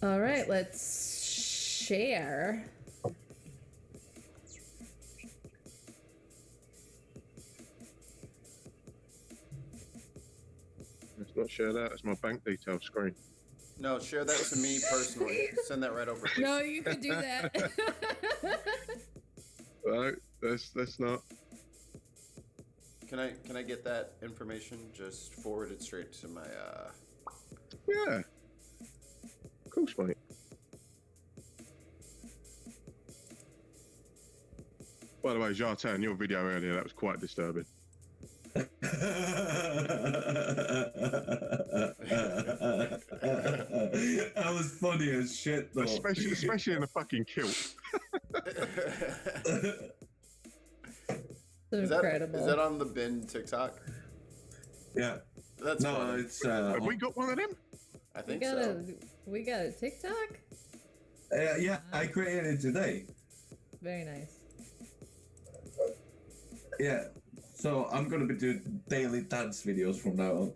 All right, let's share. Let's not share that. It's my bank details screen. No, share that to me personally. Send that right over. Please. No, you can do that. No, let's not. Can I get that information just forwarded straight to my Yeah. Of course, mate. By the way, Jartan, your video earlier, that was quite disturbing. That was funny as shit, though. Especially in a fucking kilt. Incredible. Is that on the bin TikTok? Yeah. That's no, funny. it's. Have we got one of them? I think so. We got a TikTok? Yeah, I created it today. Very nice. Yeah. So I'm gonna be doing daily dance videos from now on.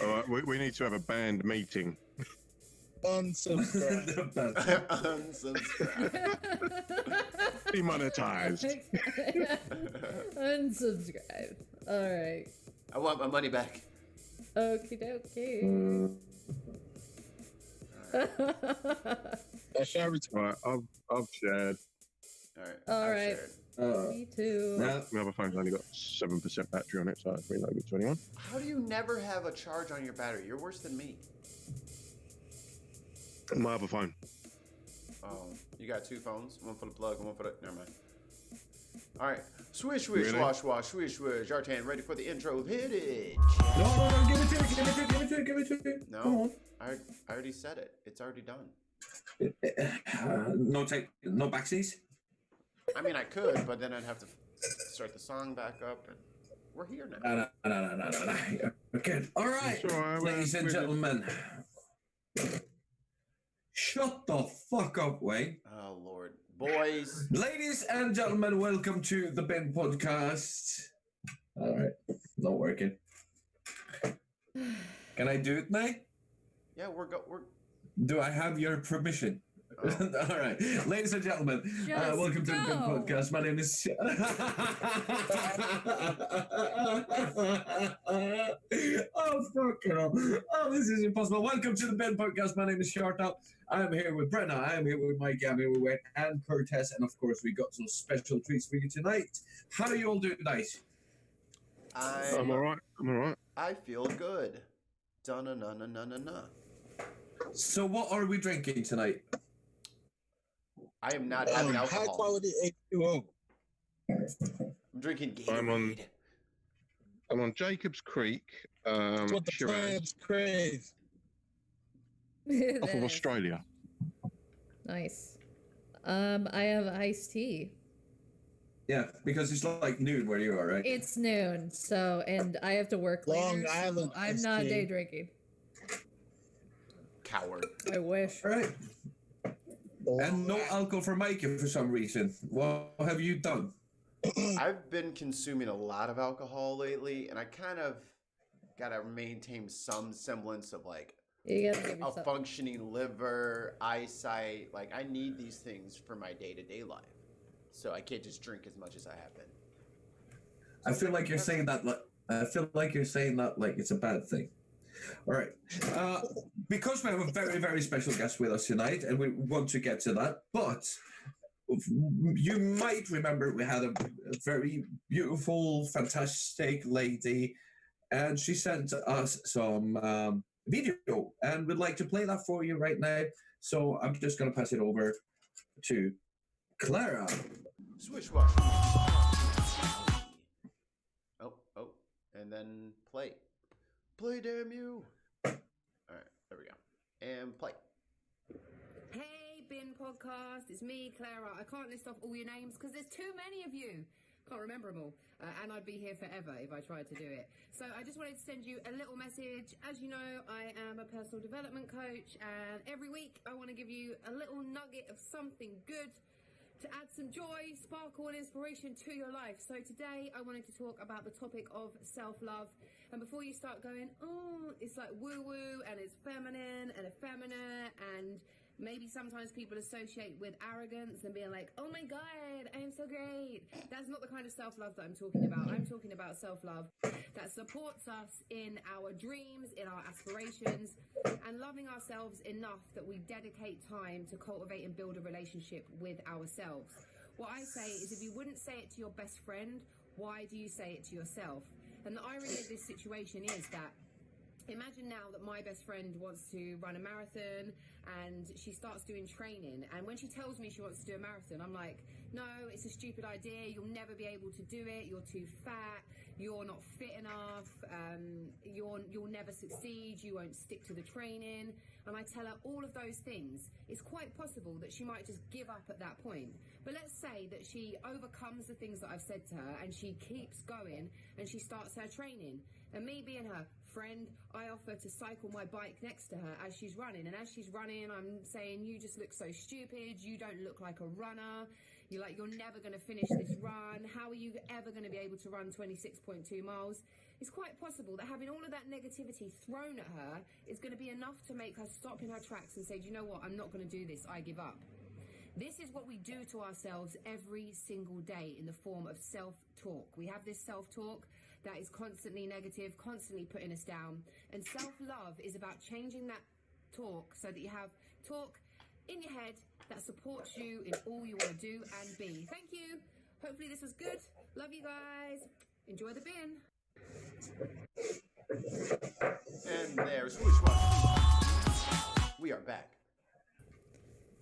All right, we need to have a band meeting. Unsubscribe. Unsubscribe. Demonetized. Unsubscribe. All right. I want my money back. Okie dokie. All right, I've shared. All I've right. shared. Me too. My other phone's only got 7% battery on it, so I haven't reloaded to anyone. How do you never have a charge on your battery? You're worse than me. My other phone. Oh, you got two phones? One for the plug and one for the... Never mind. All right. Swish, swish, Really? wash, wash, swish, swish. Jartan, ready for the intro. Hit it. No, give it to me. No, Come on. I already said it. It's already done. No backseas? I mean, I could, but then I'd have to start the song back up, and we're here now. No. Okay. All right, It's all right, ladies and gentlemen. Shut the fuck up, Wayne. Oh, Lord. Boys. Ladies and gentlemen, welcome to the Ben Podcast. All right, not working. Can I do it now? Yeah, we're... Do I have your permission? All right, ladies and gentlemen, welcome to the Ben Podcast. My name is. Oh fucking hell! Oh, this is impossible. Welcome to the Ben Podcast. My name is Sharta. I'm here with Brenna. I'm here with Mike. I'm here with Wayne and Curtis, and of course, we got some special treats for you tonight. How do you all do tonight? I'm all right. I feel good. Dun-na-na-na-na-na-na. So, what are we drinking tonight? I am not having alcohol. High quality H2O. I'm drinking Gatorade. I'm on Jacob's Creek. That's what the Shiraz, plants crave. off of Australia. Nice. I have iced tea. Yeah, because it's like noon where you are, right? It's noon, so and I have to work Long later. Island So I'm iced not tea. day drinking. Coward. I wish. All right. And no alcohol for Mikey for some reason. What have you done? I've been consuming a lot of alcohol lately, and I kind of gotta maintain some semblance of like You gotta give a yourself. functioning liver, eyesight. Like I need these things for my day-to-day life, so I can't just drink as much as I have been. I feel like you're saying that. Like it's a bad thing. All right. Because we have a very, very special guest with us tonight, and we want to get to that, but you might remember we had a very beautiful, fantastic lady, and she sent us some video, and we'd like to play that for you right now. So I'm just going to pass it over to Clara. Swish wash. Oh, and then play. Play, damn you. All right, there we go. And play. Hey, Bin Podcast. It's me, Clara. I can't list off all your names because there's too many of you. Can't remember them all. And I'd be here forever if I tried to do it. So I just wanted to send you a little message. As you know, I am a personal development coach. And every week I want to give you a little nugget of something good to add some joy, sparkle, and inspiration to your life. So today I wanted to talk about the topic of self-love. And before you start going, oh, it's like woo-woo and it's feminine and effeminate, and maybe sometimes people associate with arrogance and being like, oh my God, I am so great. That's not the kind of self-love that I'm talking about. I'm talking about self-love that supports us in our dreams, in our aspirations, and loving ourselves enough that we dedicate time to cultivate and build a relationship with ourselves. What I say is, if you wouldn't say it to your best friend, why do you say it to yourself? And the irony of this situation is that, imagine now that my best friend wants to run a marathon and she starts doing training, and when she tells me she wants to do a marathon, I'm like, no, it's a stupid idea, you'll never be able to do it, you're too fat, you're not fit enough, you'll never succeed, you won't stick to the training. And I tell her all of those things. It's quite possible that she might just give up at that point. But let's say that she overcomes the things that I've said to her and she keeps going and she starts her training. And me being her friend, I offer to cycle my bike next to her as she's running. And as she's running, I'm saying, you just look so stupid. You don't look like a runner. You're never going to finish this run. How are you ever going to be able to run 26.2 miles? It's quite possible that having all of that negativity thrown at her is going to be enough to make her stop in her tracks and say, do you know what? I'm not going to do this. I give up. This is what we do to ourselves every single day in the form of self-talk. We have this self-talk that is constantly negative, constantly putting us down. And self-love is about changing that talk so that you have talk in your head that supports you in all you want to do and be. Thank you. Hopefully this was good. Love you guys. Enjoy the bin. And there's Swoosh One. We are back.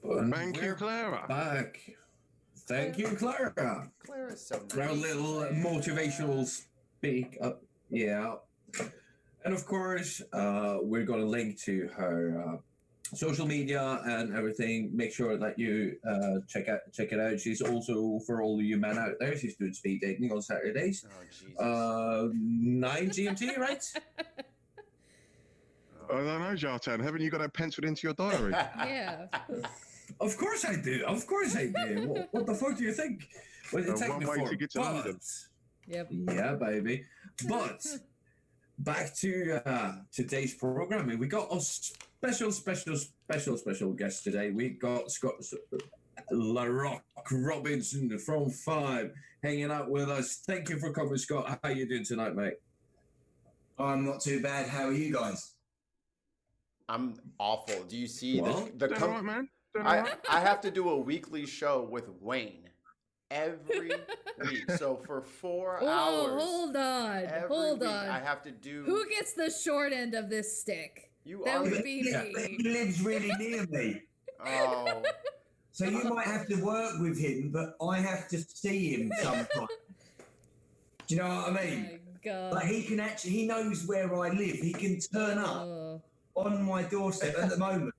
And Thank you, we're Clara. back. Thank you, Clara. Clara's so For our nice. little motivational speak up. Yeah. And of course, we're going to link to her social media and everything. Make sure that you check it out. She's also, for all of you men out there, she's doing speed dating on Saturdays. Oh, Jesus. 9 GMT, right? I don't know, Jartan. Haven't you got that penciled into your diary? Yeah. Of course I do. Of course I do. What the fuck do you think? What did it take One me way for? to get to London. Yep. Yeah, baby. But back to today's programming. We got a special guest today. We got Scott LaRock Robinson from Five hanging out with us. Thank you for coming, Scott. How you doing tonight, mate? I'm not too bad. How are you guys? I'm awful. Do you see Well, the Doing all right, man? Doing all right? I have to do a weekly show with Wayne every week. So for 4 Oh, hours, hold on. every Hold week, on. I have to do. Who gets the short end of this stick? You That are. would be He me. lives really near me. Oh, So you might have to work with him, but I have to see him sometimes. Do you know what I Oh mean? my God. Like he knows where I live. He can turn up Oh. on my doorstep at the moment.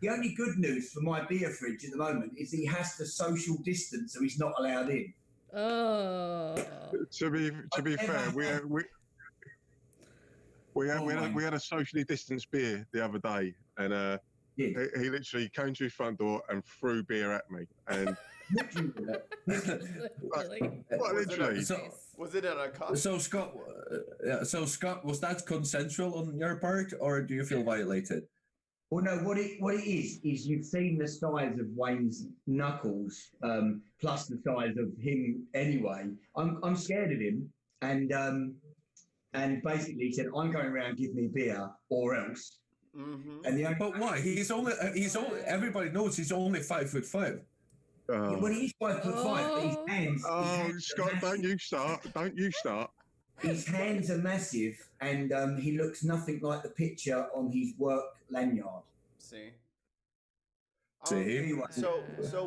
The only good news for my beer fridge at the moment is he has to social distance, so he's not allowed in. Oh. To be fair, we had a socially distanced beer the other day, and Yeah. he literally came to his front door and threw beer at me, and Really? well, literally. So, was it in a cup? so Scott, was that consensual on your part, or do you feel violated? Well, no. What it is you've seen the size of Wayne's knuckles, plus the size of him. Anyway, I'm scared of him, and basically he said, "I'm going around, give me beer or else." Mm-hmm. And the only But why? He's only. Everybody knows he's only 5'5". well, he's 5'5", but his hands. Oh, Scott, don't you start! Don't you start! His hands are massive, and he looks nothing like the picture on his work lanyard. See. See? Anyway, So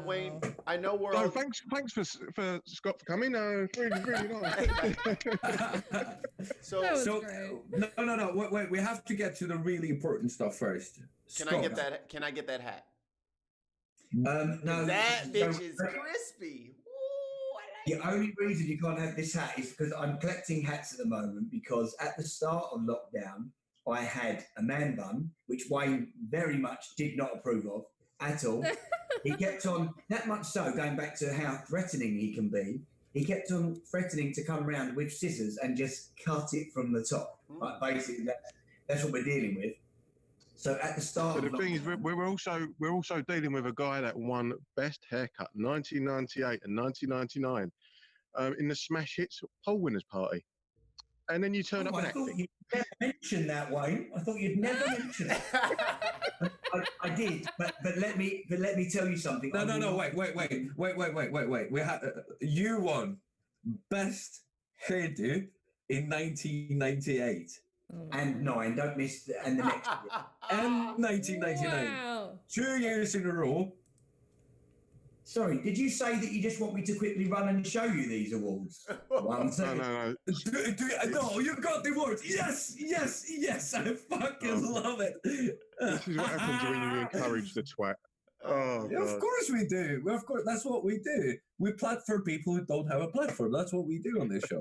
Wayne, I know we're No, all. thanks for Scott for coming. Really nice. So That was So great. no. Wait. We have to get to the really important stuff first. can I get that? Can I get that hat? no, That so- bitch is crispy. Ooh, I The like only reason you can't have this hat is because I'm collecting hats at the moment, because at the start of lockdown, I had a man bun, which Wayne very much did not approve of, at all. He kept on, that much so, going back to how threatening he can be, he kept on threatening to come around with scissors and just cut it from the top. Like, basically, that's what we're dealing with. So at the start But of the thing is, we're also dealing with a guy that won Best Haircut 1998 and 1999 in the Smash Hits Poll Winners Party, and then you turn up I and thought you'd never mention that, Wayne. I thought you'd never mention it. I did, but let me tell you something. No. Wait. We had you won best hairdo in 1998 and 9. Don't miss and the next year. and 1999. Wow. 2 years in a row. Sorry, did you say that you just want me to quickly run and show you these awards? One No, second. no. No, you got the awards. Yes. I fucking love it. This is what happens when you encourage the twat. Oh, Yeah, of God. course we do. Of course, that's what we do. We platform people who don't have a platform. That's what we do on this show.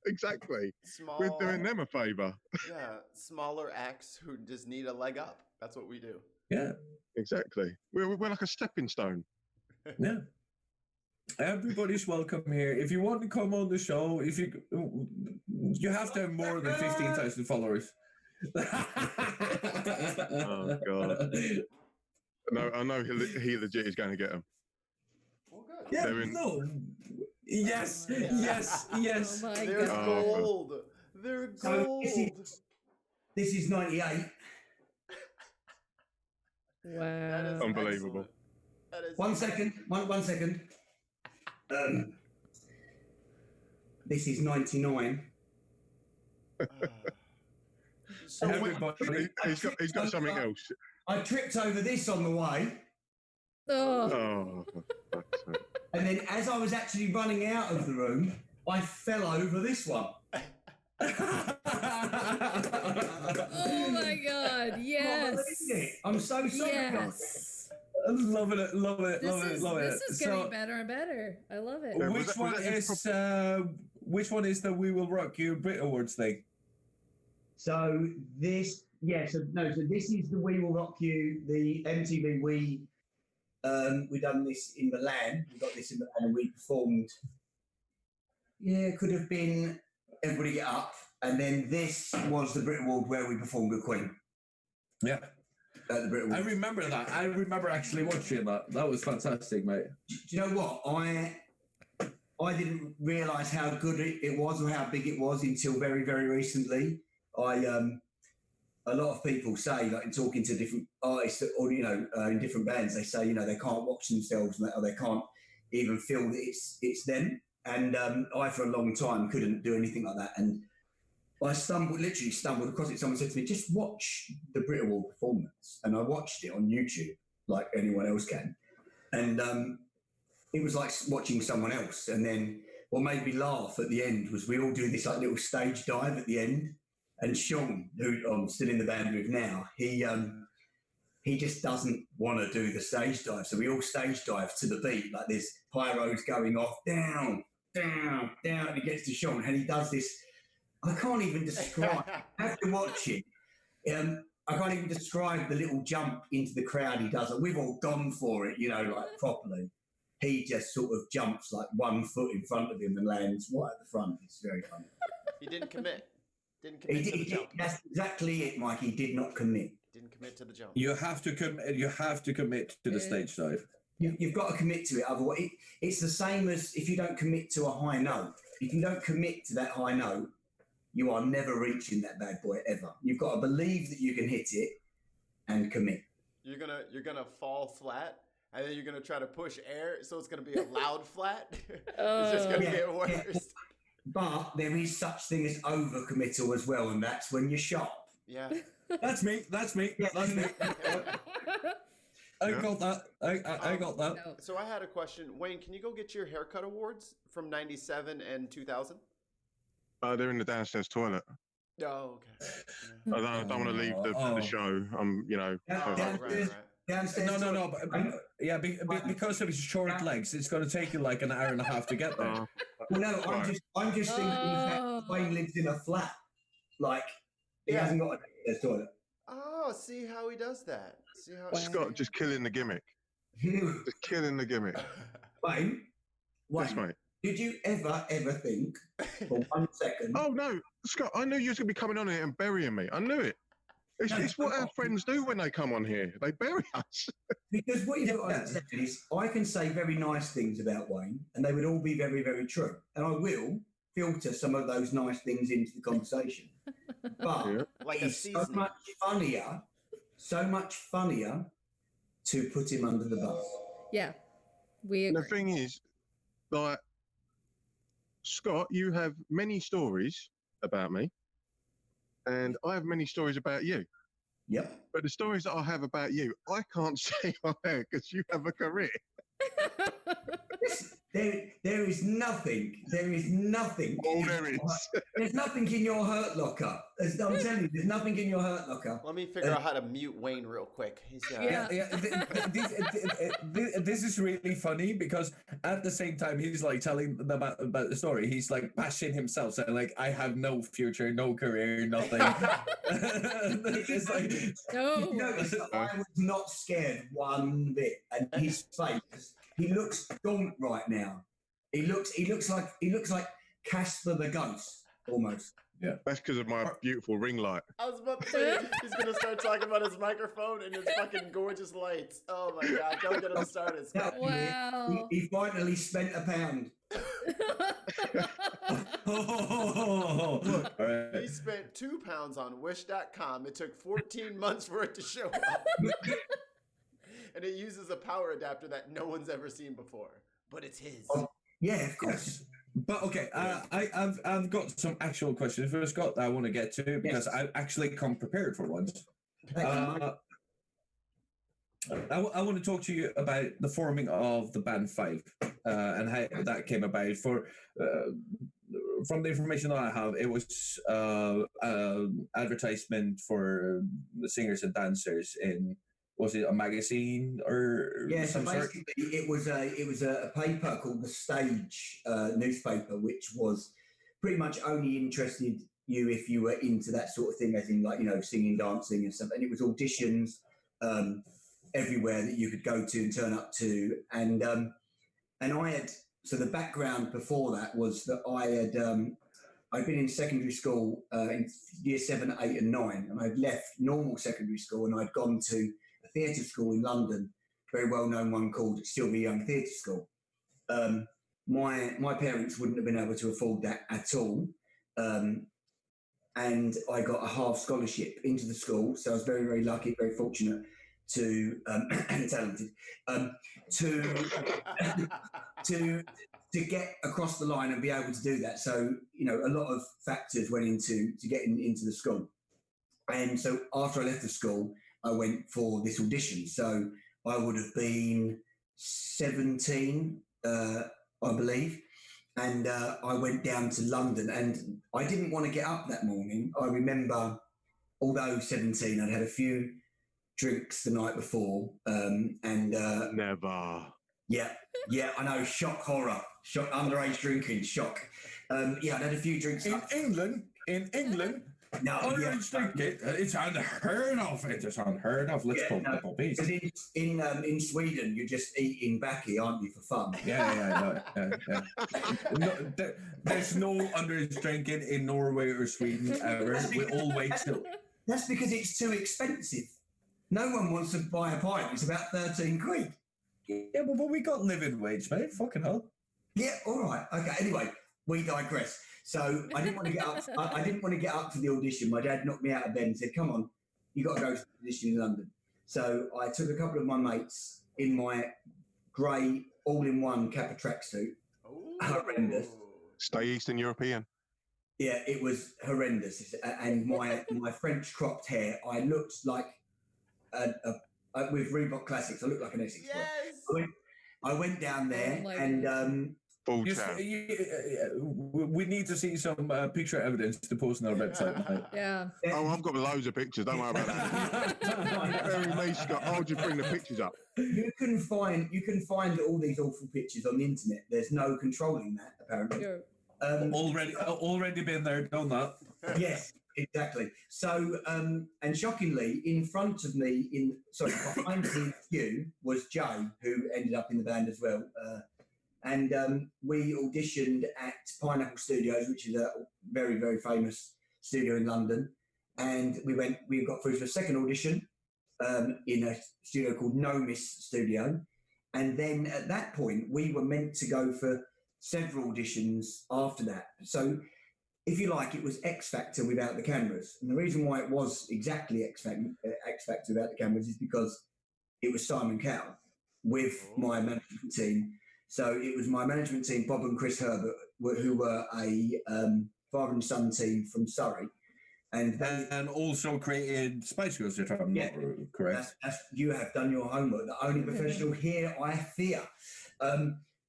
Exactly. Small, We're doing them a favour. yeah, smaller acts who just need a leg up. That's what we do. Yeah, Exactly. We're like a stepping stone. yeah. Everybody's welcome here. If you want to come on the show, you have to have more than 15,000 followers. Oh, God. No, I know he legit is going to get them. Well, good. Yeah, They're in- no. Yes. Oh my They're god. gold. They're So gold. this is 98. That is Wow. Unbelievable. excellent. That is 1 second. One second. This is 99. So Everybody. He's got something else. I tripped over this on the way, Oh. Oh, for fuck's sake. and then as I was actually running out of the room, I fell over this one. Oh my god. Yes. I'm so sorry. Yes. Love it. This is getting So, better and better. I love it. Yeah, which was one that his is which one is the We Will Rock You Brit Awards thing? So this, so this is the We Will Rock You, the MTV we done this in Milan. We got this in Milan and we performed. Yeah, it could have been Everybody Get Up, and then this was the Brit Award where we performed with Queen Yeah, at the Brit I Award. remember that. I remember actually watching that. That was fantastic, mate. Do you know what? I didn't realise how good it was or how big it was until very, very recently. A lot of people say, like in talking to different artists or in different bands, they say they can't watch themselves or they can't even feel that it's them. And I for a long time couldn't do anything like that. And I literally stumbled across it. Someone said to me, "Just watch the Brit Award performance," and I watched it on YouTube like anyone else can. And it was like watching someone else. And then what made me laugh at the end was we all do this like little stage dive at the end. And Sean, who I'm still in the band with now, he just doesn't want to do the stage dive. So we all stage dive to the beat, like there's pyros going off, down, down, down, and it gets to Sean, and he does this. I can't even describe. I have to watch it. I can't even describe the little jump into the crowd he does. We've all gone for it, like properly. He just sort of jumps like 1 foot in front of him and lands right at the front. It's very funny. he didn't commit. Didn't He commit to the did, jump. that's exactly it, Mike. He did not commit. Didn't commit to the jump. You have to commit to the stage dive. You've got to commit to it. Otherwise, it's the same as if you don't commit to a high note. If you don't commit to that high note, you are never reaching that bad boy ever. You've got to believe that you can hit it and commit. You're gonna fall flat, and then you're gonna try to push air, so it's gonna be a loud flat. It's just gonna Yeah, get worse. yeah. But there is such thing as overcommittal as well, and that's when you're sharp. Yeah. That's me. That's me. That's me. I got that. I got that. No. So I had a question, Wayne. Can you go get your haircut awards from '97 and 2000? They're in the downstairs toilet. Oh, okay. I don't want to leave the Oh. show. Yeah. Oh, Downstairs- right. Downstairs. No. Because of his short legs, it's going to take you like an hour and a half to get there. Oh, Well, no, Right. I'm just thinking Oh. that Wayne lives in a flat. Like, he Yeah. hasn't got a downstairs toilet. Oh, Oh, see how he does that. See how Scott just killing the gimmick. Just killing the gimmick. Wayne, Yes, mate. did you ever think for 1 second? Oh no, Scott! I knew you was gonna be coming on here and burying me. I knew it. It's what our friends do when they come on here. They bury us. Because what you've got to understand is I can say very nice things about Wayne, and they would all be very, very true. And I will filter some of those nice things into the conversation. But Yeah. like a it's so seasoning. much funnier to put him under the bus. Yeah, we And the agree. thing is, like, Scott, you have many stories about me, and I have many stories about you. Yep. But the stories that I have about you, I can't say on air because you have a career. There is nothing. Oh, there is. There's nothing in your hurt locker. I'm telling you, there's nothing in your hurt locker. Let me figure out how to mute Wayne real quick. He's Yeah. This is really funny because at the same time he's like telling them about the story. He's like bashing himself, saying like, "I have no future, no career, nothing." It's like, No. You notice that I was not scared one bit, and his face. He looks gaunt right now. He looks like Casper the Ghost almost. That's because of my beautiful ring light. I was about to say he's gonna start talking about his microphone and his fucking gorgeous lights. Oh my god! Don't get him started. Scott. Wow. He finally spent £1. All right. He spent £2 on Wish.com. It took 14 months for it to show up. And it uses a power adapter that no one's ever seen before. But it's his. Yeah, of course. But okay, I've got some actual questions for Scott that I want to get to because I've actually come prepared for once. I want to talk to you about the forming of the band Five and how that came about. From the information that I have, it was advertisement for the singers and dancers in, was it a magazine or so some sort? basically it was a paper called The Stage newspaper, which was pretty much only interested you if you were into that sort of thing, as in like, you know, singing, dancing and stuff. And it was auditions everywhere that you could go to and turn up to. And I had, so the background before that was that I'd been in secondary school in year 7, 8 and 9, and I'd left normal secondary school and I'd gone to a theatre school in London, very well-known one called Sylvia Young Theatre School. My parents wouldn't have been able to afford that at all. And I got a half scholarship into the school. So I was very, very lucky, very fortunate to, and talented, to get across the line and be able to do that. So, you know, a lot of factors went into getting into the school. And so after I left the school, I went for this audition. So I would have been 17, I believe. And I went down to London, and I didn't want to get up that morning. I remember, although 17, I'd had a few drinks the night before. Never. Yeah, I know. Shock, horror. Shock, underage drinking, shock. I'd had a few drinks. In England, No, underage drinking, it's unheard of. It's unheard of. Let's talk about puppies. Because in Sweden, you're just eating backy, aren't you, for fun? Yeah. No, there's no underage drinking in Norway or Sweden ever. We all wait till. That's because it's too expensive. No one wants to buy a pint. It's about 13 quid. Yeah, but we got living wage, mate. Fucking hell. Yeah, all right. Okay. Anyway, we digress. So I didn't want to get up. I didn't want to get up for the audition. My dad knocked me out of bed and said, "Come on, you got to go to the audition in London." So I took a couple of my mates in my grey all-in-one Kappa tracksuit. Horrendous. Stay Eastern European. Yeah, it was horrendous. And my French cropped hair, I looked like with Reebok Classics, I looked like an Essex boy. Yes. I went down there and Full Just, chat. we need to see some picture evidence to post on our website. Mate. Yeah. Oh, I've got loads of pictures. Don't worry about that. Very nice, Scott. I'll just bring the pictures up. you can find all these awful pictures on the internet. There's no controlling that apparently. You're, Already been there, done that. Yes, Exactly. So, and shockingly, in front of me, behind me in queue was Jay, who ended up in the band as well. And we auditioned at Pineapple Studios, which is a very, very famous studio in London. And we got through to a second audition in a studio called No Miss Studio. And then at that point, we were meant to go for several auditions after that. So, if you like, it was X Factor without the cameras. And the reason why it was exactly X Factor without the cameras is because it was Simon Cowell with my management team. So it was my management team, Bob and Chris Herbert, who were a father and son team from Surrey. And also created Spice Girls, if I'm not correct. You have done your homework. The only professional here, I fear.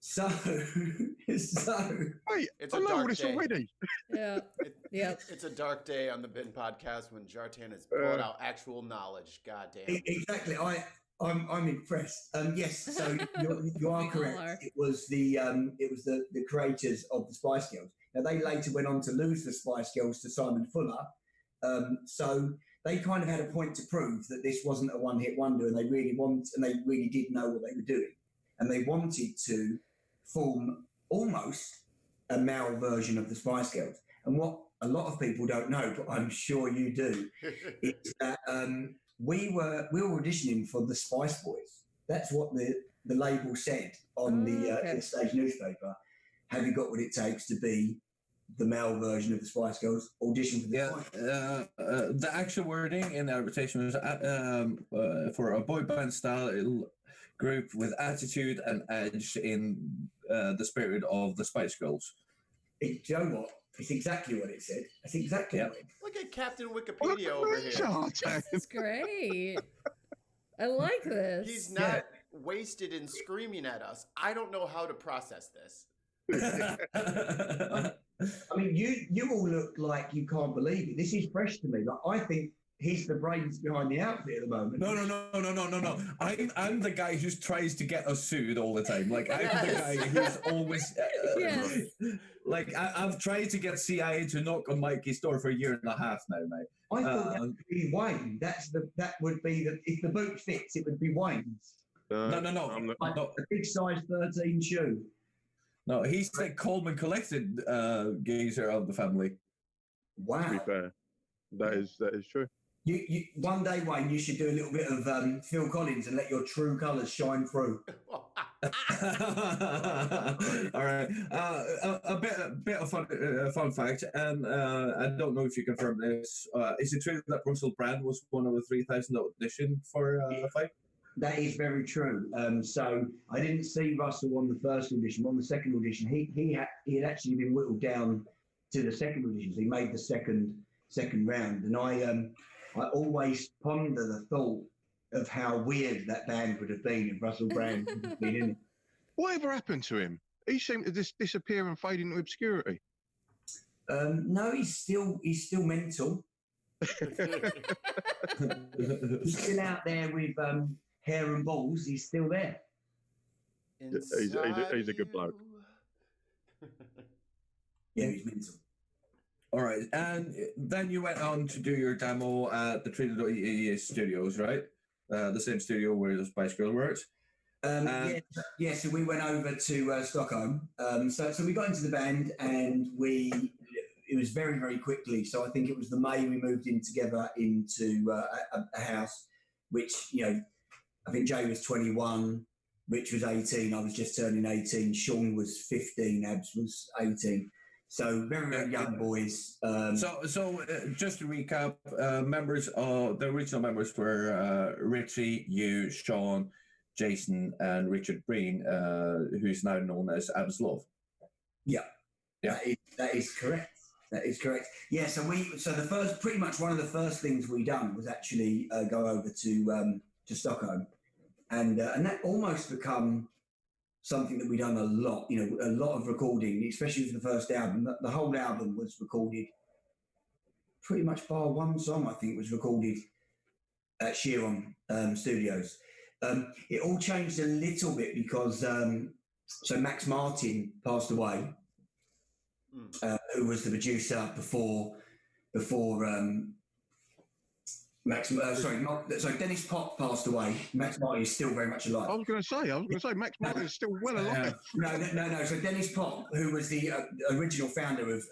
So Wait, It's I a know all dark this day. already. Yeah. Yeah. It's a dark day on the Bin podcast when Jartan has brought out actual knowledge. God damn. Exactly. I'm impressed. Yes, so you are We all correct. are. It was the creators of the Spice Girls. Now they later went on to lose the Spice Girls to Simon Fuller. So they kind of had a point to prove that this wasn't a one-hit wonder, and they really did know what they were doing, and they wanted to form almost a male version of the Spice Girls. And what a lot of people don't know, but I'm sure you do, is that we were auditioning for the Spice Boys. That's what the label said on Okay. the stage newspaper. Have you got what it takes to be the male version of the Spice Girls? Audition for the Spice Girls. The actual wording in the advertisement was for a boy band style group with attitude and edge in the spirit of the Spice Girls. Do you know what? It's exactly what it said. That's exactly what it Look at Captain Look Wikipedia at over me, here. Jartan. This is great. I like this. He's not wasted in screaming at us. I don't know how to process this. I mean, you all look like you can't believe it. This is fresh to me. Like, I think he's the brains behind the outfit at the moment. No. I'm the guy who tries to get us sued all the time. Like, I'm the guy who's always... Yes. Like, I've tried to get CIA to knock on Mikey's door for a year and a half now, mate. I thought that would be Wayne. That would be if the boot fits, it would be Wayne's. No. Like a big size 13 shoe. No, he's the Coleman Collected geezer of the family. To Wow. be fair, that is true. You one day, Wayne, you should do a little bit of Phil Collins and let your true colours shine through. All right. A bit of fun fact, and I don't know if you confirm this. Is it true that Russell Brand was one of the 3,000 audition for Fight? That is very true. So I didn't see Russell on the first audition. On the second audition, he had actually been whittled down to the second audition. So he made the second round, and I always ponder the thought of how weird that band would have been if Russell Brand had been in it. Whatever happened to him? He seemed to just disappear and fade into obscurity. No, he's still mental. He's still out there with hair and balls. He's still there. He's a good bloke. Yeah, he's mental. All right, and then you went on to do your demo at the Trinidad Studios, right? The same studio where the Spice Girl works. Yeah, so we went over to Stockholm. So we got into the band, and it was very, very quickly. So I think it was the May we moved in together into a house, which, I think Jay was 21, Rich was 18, I was just turning 18, Sean was 15, Abs was 18. So very, very young boys. So just to recap, the original members were Richie, you, Sean, Jason, and Richard Breen, who's now known as Abs Love. Yeah. That is correct. That is correct. Yeah. So pretty much one of the first things we done was actually go over to Stockholm, and that almost become something that we done a lot. A lot of recording, especially for the first album. The whole album was recorded. Pretty much bar one song, I think, was recorded at Sheeran Studios. It all changed a little bit because so Max Martin passed away, who was the producer before before Dennis Pop passed away. Max Martin is still very much alive. I was going to say, Max Martin is still well alive. No. So Dennis Pop, who was the original founder of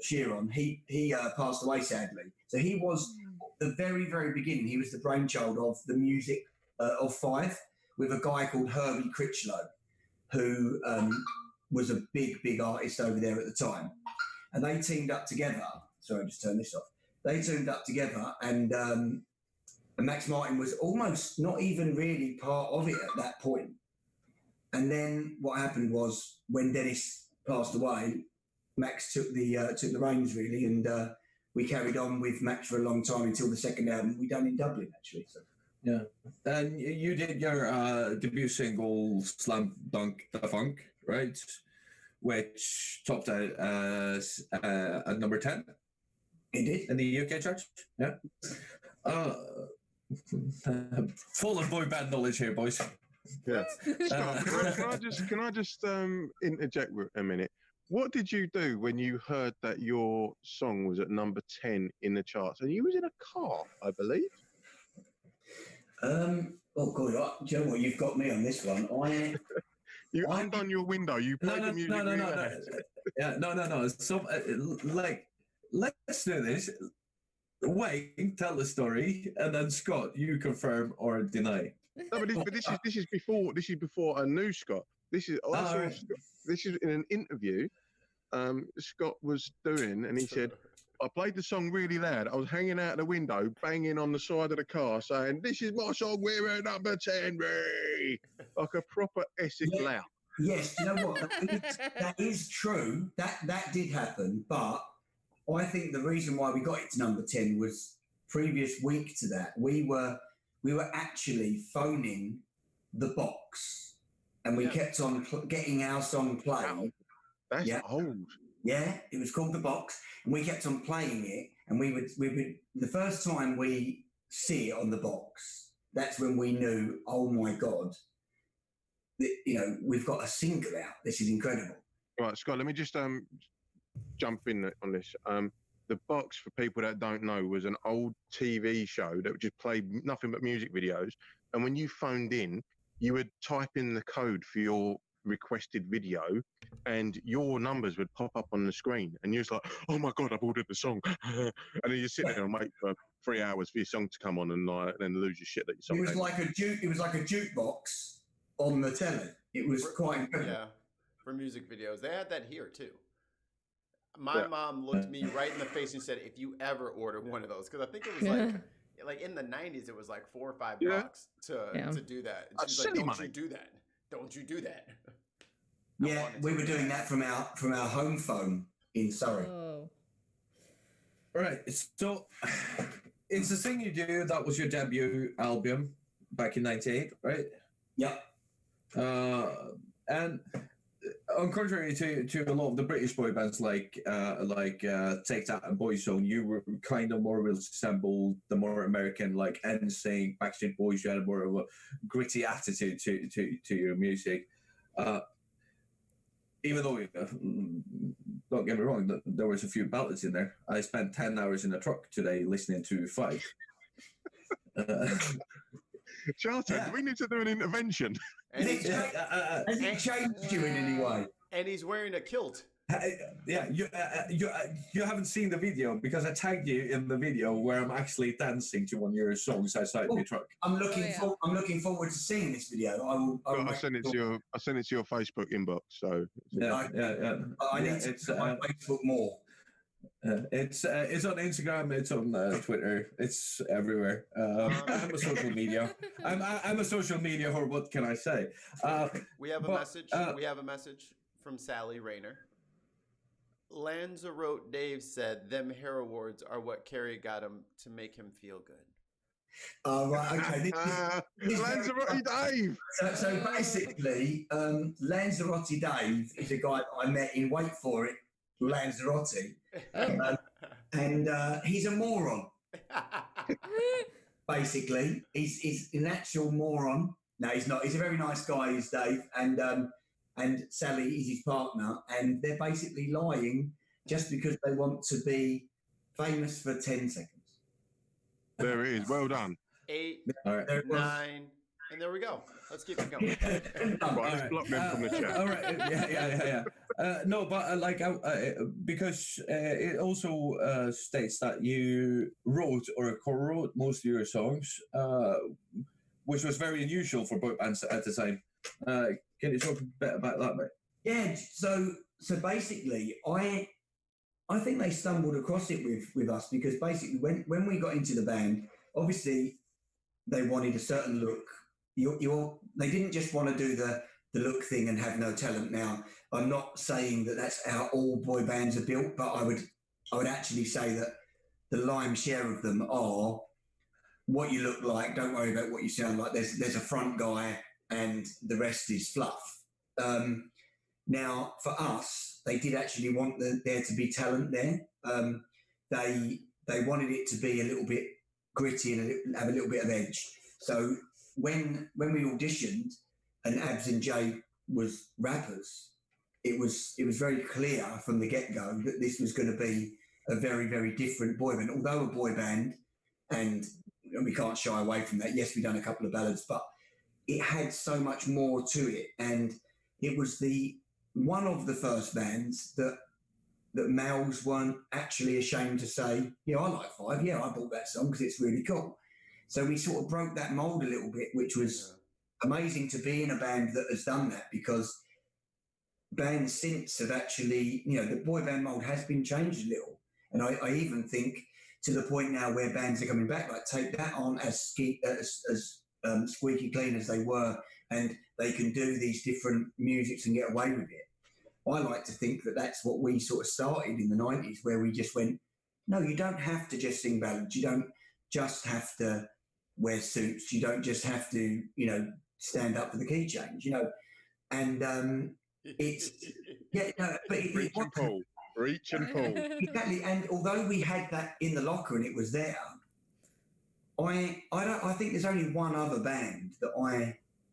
Sheeran, he passed away sadly. So he was the very, very beginning. He was the brainchild of the music of Five with a guy called Herbie Critchlow, who was a big artist over there at the time. And they teamed up together. Sorry, I just turned this off. They teamed up together, and Max Martin was almost not even really part of it at that point. And then what happened was when Dennis passed away, Max took the reins really, and we carried on with Max for a long time until the second album we done in Dublin actually. So. Yeah, and you did your debut single "Slam Dunk Da Funk," right? Which topped out as at number 10. It did in the UK charts. Yeah. Full of boy band knowledge here, boys. Yeah. Scott, can I just interject a minute? What did you do when you heard that your song was at number 10 in the charts and you was in a car, I believe? Oh God! Do you know what? You've got me on this one. You undone your window. You played the music. No. So, let's do this. Wayne, tell the story, and then Scott, you confirm or deny. No, but this is before I knew Scott. This is in an interview. Scott was doing, and he said, I played the song really loud. I was hanging out the window, banging on the side of the car, saying, "This is my song. We're at number 10, Ray." Like a proper Essex lout. Yes, you know what? That is true. That did happen, but I think the reason why we got it to number 10 was previous week to that. We were actually phoning the box, and we kept on getting our song played. Wow. That's old. Yeah, it was called The Box, and we kept on playing it. And we would the first time we see it on The Box, that's when we knew, oh my God, we've got a single out. This is incredible. Right, Scott, let me just jump in on this. The Box, for people that don't know, was an old TV show that just played nothing but music videos. And when you phoned in, you would type in the code for your requested video and your numbers would pop up on the screen and you're just like, oh my God, I've ordered the song. And then you sit there and wait for 3 hours for your song to come on and then lose your shit that your song. It was like a jukebox on the telly. It was quite incredible. Yeah, for music videos. They had that here too. My mom looked me right in the face and said, if you ever order one of those, because I think it was like in the 90s, it was like $4 or $5 to do that. And she's like, don't you do that. Don't you do that. Yeah, we were doing that from our home phone in Surrey. Oh. Right. So it's the thing you do. That was your debut album back in '98, right? Yep. And on contrary to a lot of the British boy bands like Take That and Boyzone, you were kind of more resembled the more American like NSYNC, Backstreet Boys. You had more of a gritty attitude to your music. Even though, don't get me wrong, there was a few ballads in there. I spent 10 hours in the truck today listening to Five. Charlton, do we need to do an intervention? Has it changed you in any way? And he's wearing a kilt. You haven't seen the video because I tagged you in the video where I'm actually dancing to one of your songs outside my truck. I'm looking forward to seeing this video. I sent it to your Facebook inbox. So I need to put my Facebook more. It's on Instagram. It's on Twitter. It's everywhere. I'm a social media. I'm a social media whore. What can I say? We have a message. We have a message from Sally Rayner. Lanzarote Dave said, "Them hair awards are what Kerry got him to make him feel good." Right. Okay. Lanzarote Dave. So basically, Lanzarote Dave is a guy that I met in Wait For It, Lanzarote, and he's a moron. Basically, he's an actual moron. No, he's not. He's a very nice guy, is Dave, and Sally is his partner, and they're basically lying just because they want to be famous for 10 seconds. There it is. Well done. 8, All right. There it was. 9, and there we go. Let's keep it going. Right, let's block them from the chat. All right. Yeah. No, but because it also states that you wrote or co-wrote most of your songs, which was very unusual for boy bands at the time. Can you talk a bit about that, mate? Yeah, so basically, I think they stumbled across it with us because basically when we got into the band, obviously they wanted a certain look. They didn't just want to do the look thing and have no talent. Now, I'm not saying that that's how all boy bands are built, but I would actually say that the lion's share of them are what you look like. Don't worry about what you sound like. There's a front guy, and the rest is fluff. Now, for us, they did actually want there to be talent there. They wanted it to be a little bit gritty and have a little bit of edge. So when we auditioned and Abs and Jay was rappers, it was very clear from the get-go that this was going to be a very, very different boy band. Although a boy band, and we can't shy away from that. Yes, we've done a couple of ballads, but it had so much more to it. And it was one of the first bands that males weren't actually ashamed to say, yeah, I like Five. Yeah, I bought that song because it's really cool. So we sort of broke that mold a little bit, which was amazing to be in a band that has done that, because bands since have actually, the boy band mold has been changed a little. And I even think to the point now where bands are coming back, like Take That aren't as squeaky clean as they were, and they can do these different musics and get away with it. I like to think that that's what we sort of started in the 90s, where we just went, no, you don't have to just sing ballads. You don't just have to wear suits. You don't just have to, stand up for the key change, and it's, Reach and pull. Reach and pull. Exactly. And although we had that in the locker and it was there, I think there's only one other band that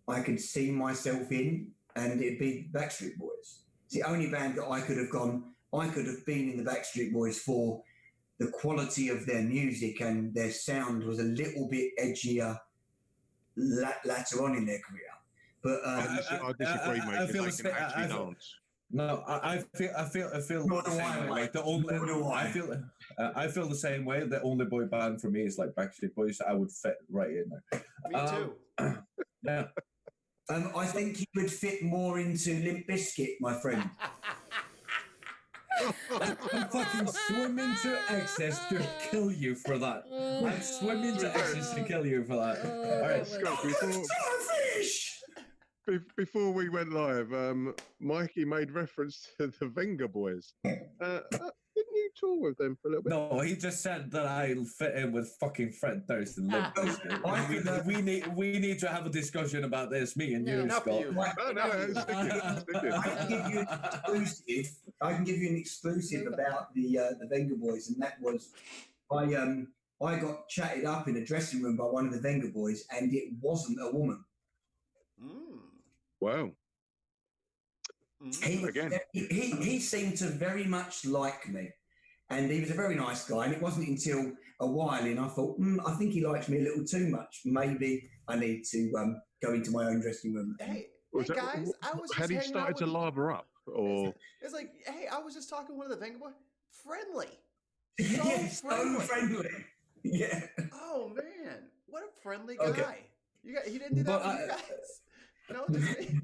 I could see myself in, and it'd be Backstreet Boys. It's the only band that I could have been in the Backstreet Boys for the quality of their music, and their sound was a little bit edgier later on in their career. But I disagree, mate. I feel because they can actually dance. No, I feel Nor the do same I, way. mate. Like the only, Nor do I. I feel the same way. The only boy band for me is like Backstreet Boys. I would fit right in there. Me too. Yeah. I think he would fit more into Limp Bizkit, my friend. I'm fucking swimming to excess to kill you for that. I'm swimming to excess to kill you for that. All right, Scott, before we went live, Mikey made reference to the Venga Boys. Didn't you tour with them for a little bit? No, he just said that I'll fit in with fucking Fred Durst and Limp Bizkit. We need to have a discussion about this, me and you, Enough Scott. of you. No, stick it. I can give you an exclusive about the Venga Boys, and that was I got chatted up in a dressing room by one of the Venga Boys, and it wasn't a woman. Wow. He seemed to very much like me, and he was a very nice guy. And it wasn't until a while in I thought, I think he likes me a little too much. Maybe I need to go into my own dressing room. Hey Was guys, I was had just he hanging started out to with lather up, or It's like, hey, I was just talking to one of the Venga Boys. Friendly. So friendly. Yeah. Oh man, what a friendly guy. Okay. He didn't do that with you guys. No, just me.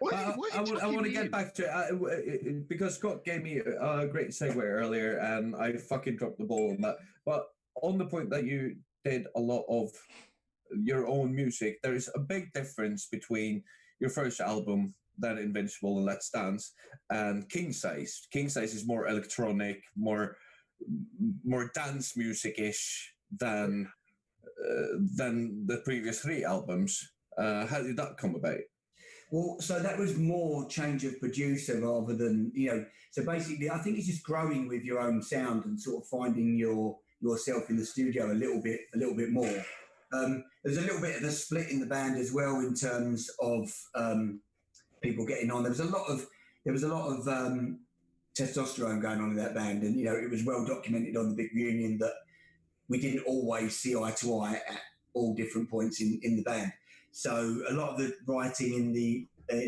I want to get back to it because Scott gave me a great segue earlier, and I fucking dropped the ball on that. But on the point that you did a lot of your own music, there is a big difference between your first album, then Invincible and Let's Dance, and King Size. King Size is more electronic, more dance music-ish than the previous 3 albums. How did that come about? Well, so that was more change of producer rather than, so basically I think it's just growing with your own sound and sort of finding yourself in the studio a little bit more. There's a little bit of a split in the band as well in terms of people getting on. There was a lot of testosterone going on in that band, and it was well documented on the Big Reunion that we didn't always see eye to eye at all different points in the band. So a lot of the writing in the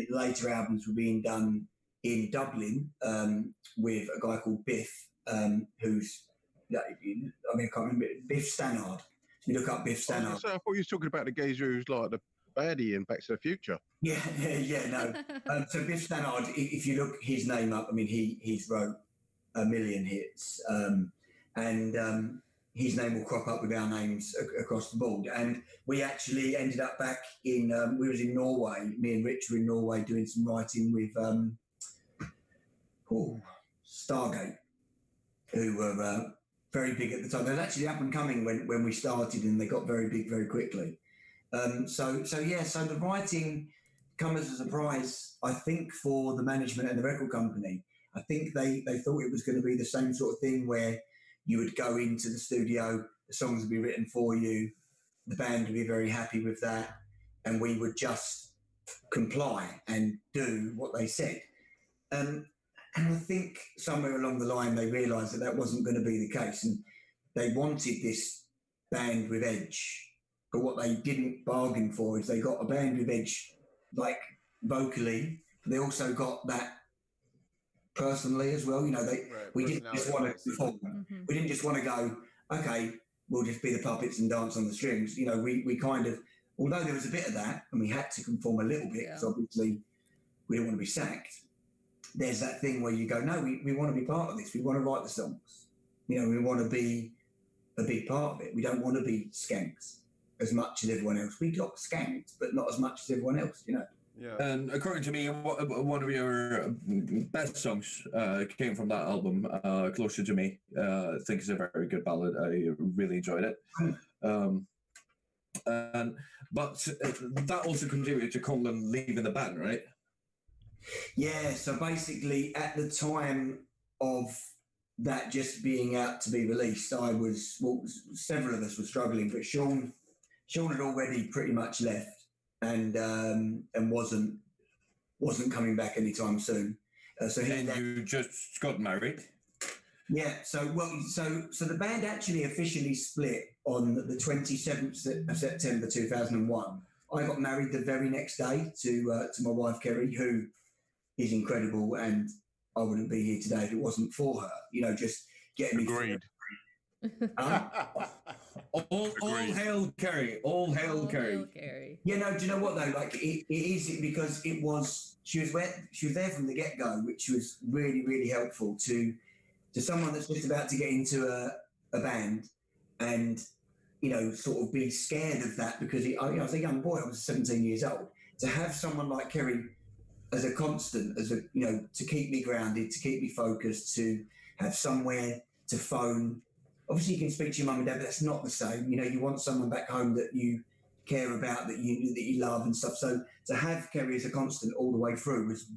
later albums were being done in Dublin with a guy called Biff, who's, I can't remember, Biff Stannard. You look up Biff Stannard. I thought you were talking about the geezer who's like the baddie in Back to the Future. Yeah, no. So Biff Stannard, if you look his name up, he's wrote a million hits, and his name will crop up with our names across the board. And we actually ended up back in, we was in Norway, me and Rich were in Norway doing some writing with Stargate, who were very big at the time. They were actually up and coming when we started, and they got very big very quickly. So the writing come as a surprise, I think, for the management and the record company. I think they thought it was going to be the same sort of thing where you would go into the studio, the songs would be written for you, the band would be very happy with that, and we would just comply and do what they said. And I think somewhere along the line they realised that wasn't going to be the case, and they wanted this band with edge. But what they didn't bargain for is they got a band with edge, like vocally. They also got that personally as well. We didn't just want to perform. Mm-hmm. We didn't just want to go, okay, we'll just be the puppets and dance on the strings. We kind of, although there was a bit of that, and we had to conform a little bit because obviously we didn't want to be sacked. There's that thing where you go, no, we want to be part of this. We want to write the songs. We want to be a big part of it. We don't want to be skanks as much as everyone else. We got skanked, but not as much as everyone else, Yeah. And according to me, one of your best songs came from that album, Closer to Me. I think it's a very good ballad. I really enjoyed it. But that also contributed to Conlan leaving the band, right? Yeah, so basically at the time of that just being out to be released, several of us were struggling, but Sean had already pretty much left and wasn't coming back anytime soon. So you just got married. Yeah. So the band actually officially split on the 27th of September 2001. I got married the very next day to my wife Kerry, who is incredible, and I wouldn't be here today if it wasn't for her. Just getting me through. All hail Kerry! All hail Kerry! Yeah, no. Do you know what though? Like it is because it was she was there from the get go, which was really really helpful to someone that's just about to get into a band and sort of be scared of that because I was a young boy. I was 17 years old. To have someone like Kerry as a constant, to keep me grounded, to keep me focused, to have somewhere to phone. Obviously, you can speak to your mum and dad, but that's not the same. You want someone back home that you care about, that you love and stuff. So to have Kerry as a constant all the way through was,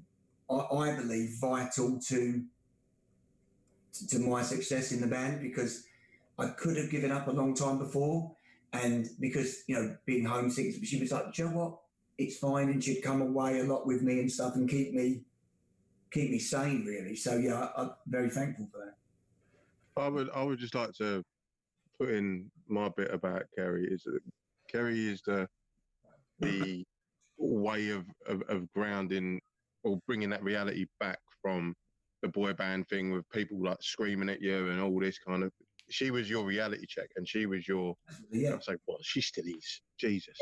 I believe, vital to my success in the band, because I could have given up a long time before, and because being homesick, she was like, "Do you know what? It's fine," and she'd come away a lot with me and stuff and keep me sane, really. So yeah, I'm very thankful for that. I would just like to put in my bit about Kerry is that Kerry is the way of grounding or bringing that reality back from the boy band thing with people like screaming at you and all this kind of. She was your reality check, and she was your. Yeah. I was like, well, she still is. Jesus.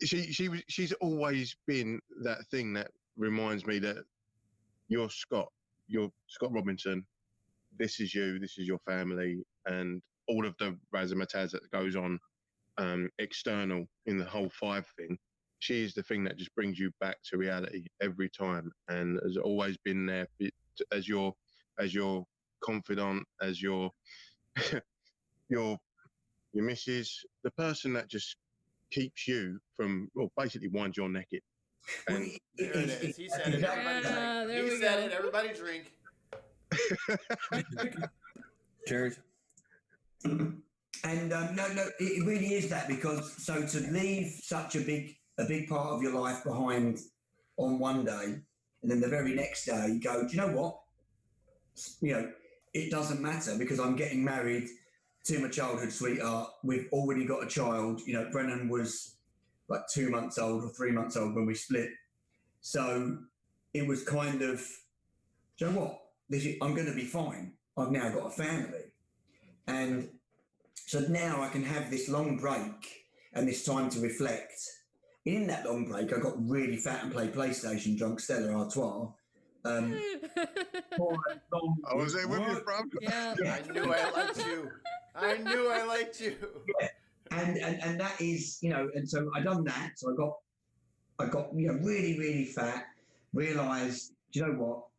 She's always been that thing that reminds me that you're Scott Robinson. This is you. This is your family, and all of the razzmatazz that goes on external in the whole Five thing. She is the thing that just brings you back to reality every time, and has always been there as your confidant, as your missus, the person that just keeps you from, well, basically winds your neck in. And there it is. He said it. Everybody drink. Cheers. And no, it really is that, because so to leave such a big part of your life behind on one day, And then the very next day, you go, do you know what? You know, it doesn't matter because I'm getting married to my childhood sweetheart. We've already got a child. You know, Brennan was like 2 months old or 3 months old when we split. So it was kind of, do you know what? I'm going to be fine. I've now got a family. And so now I can have this long break and this time to reflect. In that long break, I got really fat and played PlayStation, drunk Stella Artois. For a long I was there with you, bro. Yeah. I knew I liked you. I knew I liked you. Yeah. And that is, you know, and so I done that. So I got, you know, really, really fat, realised, do you know what?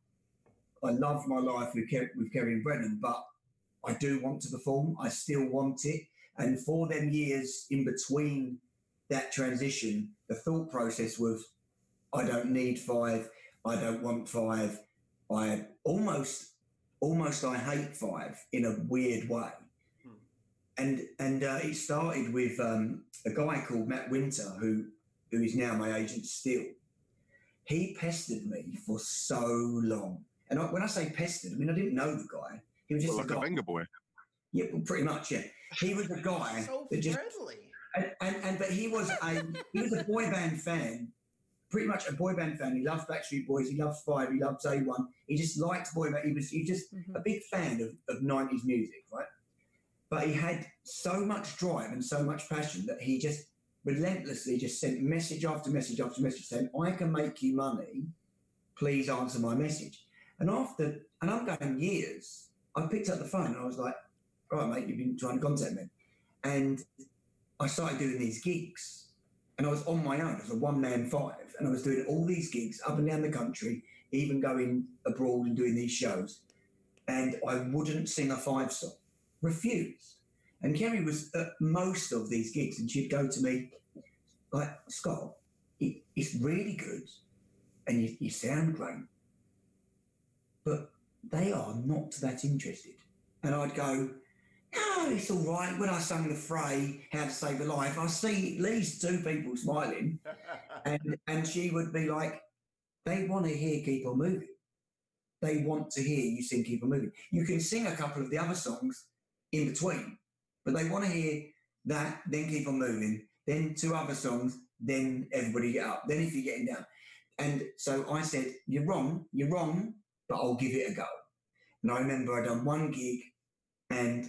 I love my life with Kerry and Brennan, but I do want to perform. I still want it. And for them years in between that transition, the thought process was, I don't need 5. I don't want 5. I almost I hate 5 in a weird way. And it started with a guy called Matt Winter, who is now my agent still. He pestered me for so long. And when I say pestered, I mean, I didn't know the guy. He was just Like a finger boy. Yeah, well, pretty much, yeah. He was a guy So that just friendly. but he was a boy band fan, pretty much a boy band fan. He loved Backstreet Boys, he loves 5, he loves A1. He just liked boy band. He was just a big fan of 90s music, right? But he had so much drive and so much passion that he just relentlessly just sent message after message after message saying, I can make you money, please answer my message. And I'm going years, I picked up the phone and I was like, all right, mate, you've been trying to contact me. And I started doing these gigs and I was on my own as a 1-man 5. And I was doing all these gigs up and down the country, even going abroad and doing these shows. And I wouldn't sing a 5 song, refused. And Kerry was at most of these gigs and she'd go to me like, Scott, it's really good and you sound great, but they are not that interested. And I'd go, no, it's all right. When I sung the fray, How to Save a Life, I see at least 2 people smiling. and she would be like, they want to hear Keep On Moving. They want to hear you sing Keep On Moving. You can sing a couple of the other songs in between, but they want to hear that, then Keep On Moving, then 2 other songs, then Everybody Get Up, then If You're Getting Down. And so I said, you're wrong, but I'll give it a go. And I remember I'd done 1 gig and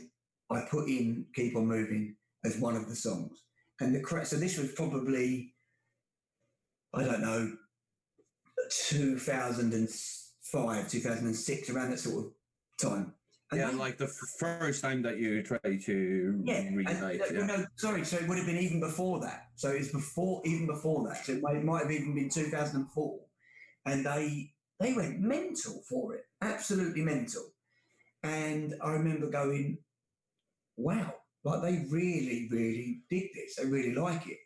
I put in Keep On Moving as one of the songs. And so this was probably, I don't know, 2005, 2006, around that sort of time. And yeah, like the first time that you tried to reunite. No, sorry, so it would have been even before that. So it's even before that. So it might have even been 2004. And they went mental for it, absolutely mental. And I remember going, wow, like they really, really dig this. They really like it.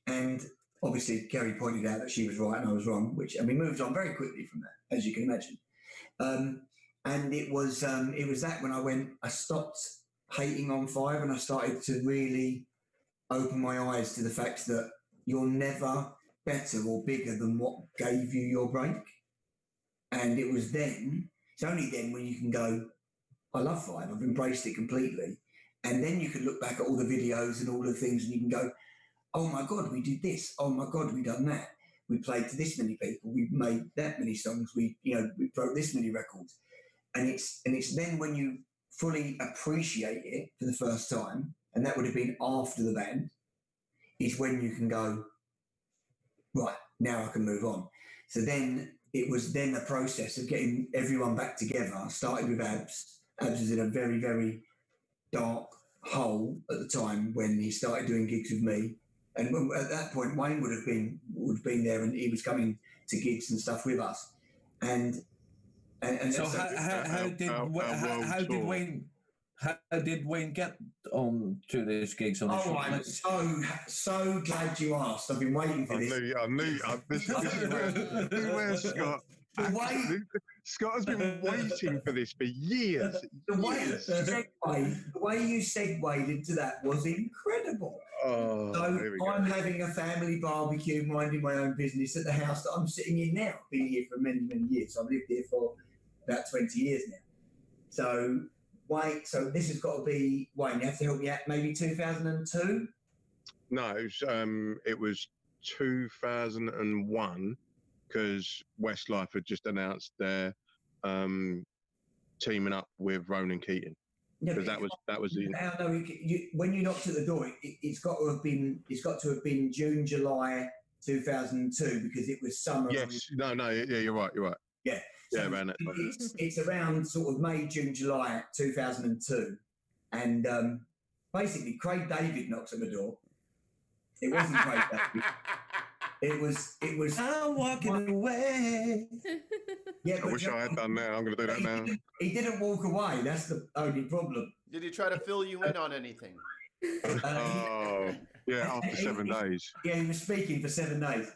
And obviously, Kerry pointed out that she was right and I was wrong, and we moved on very quickly from that, as you can imagine. And it was that when I stopped hating on 5 and I started to really open my eyes to the fact that you're never better or bigger than what gave you your break. And it's only then when you can go, I love 5, I've embraced it completely. And then you can look back at all the videos and all the things and you can go, oh my God, we did this. Oh my God, we done that. We played to this many people. We made that many songs. We broke this many records. And it's then when you fully appreciate it for the first time, and that would have been after the band, is when you can go, right, now I can move on. So then it was then a process of getting everyone back together. I started with Abs. Abs was in a very, very dark hole at the time when he started doing gigs with me. And at that point, Wayne would have been there, and he was coming to gigs and stuff with us. And so how did Wayne get on to these gigs on the show? I'm so glad you asked. I've been waiting for this. I knew. This is where Scott. Scott has been waiting for this for years. The way you segued into that was incredible. Oh, So here we go. I'm having a family barbecue, minding my own business at the house that I'm sitting in now. I've been here for many, many years. I've lived here for about 20 years now. So Wayne, so this has got to be, Wayne, you have to help me out, maybe 2002? No, it was 2001 because Westlife had just announced their teaming up with Ronan Keating. Yeah, Because that was the no, when you knocked at the door, it's got to have been June, July 2002 because it was summer. yes, no, yeah, you're right. Yeah, Yeah, around that time. It's around sort of May, June, July 2002, and basically Craig David knocks at the door. It wasn't Craig David. It was. I'm walking away. Yeah, I wish I had done that. I'm going to do that now. He didn't walk away. That's the only problem. Did he try to fill you in on anything? Oh, yeah, after 7 days. Yeah, he was speaking for 7 days.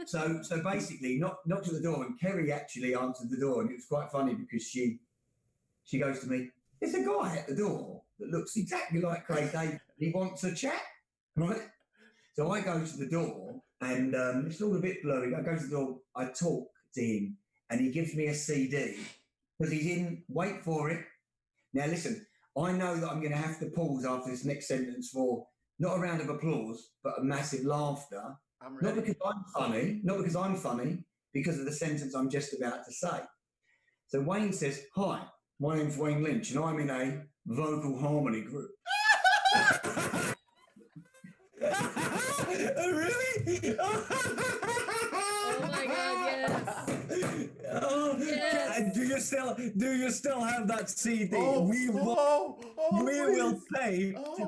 So basically, knocked at the door, and Kerry actually answered the door, and it was quite funny because she goes to me, "There's a guy at the door that looks exactly like Craig David. He wants a chat, right?" So I go to the door, and it's all a bit blurry. I go to the door, I talk to him, and he gives me a CD because he's in. Wait for it. Now listen, I know that I'm going to have to pause after this next sentence for not a round of applause, but a massive laughter. I'm ready. Not because I'm funny, because of the sentence I'm just about to say. So Wayne says, "Hi, my name's Wayne Lynch, and I'm in a vocal harmony group." Really? Oh my God, yes. Oh, Yes. Do you still have that CD? please.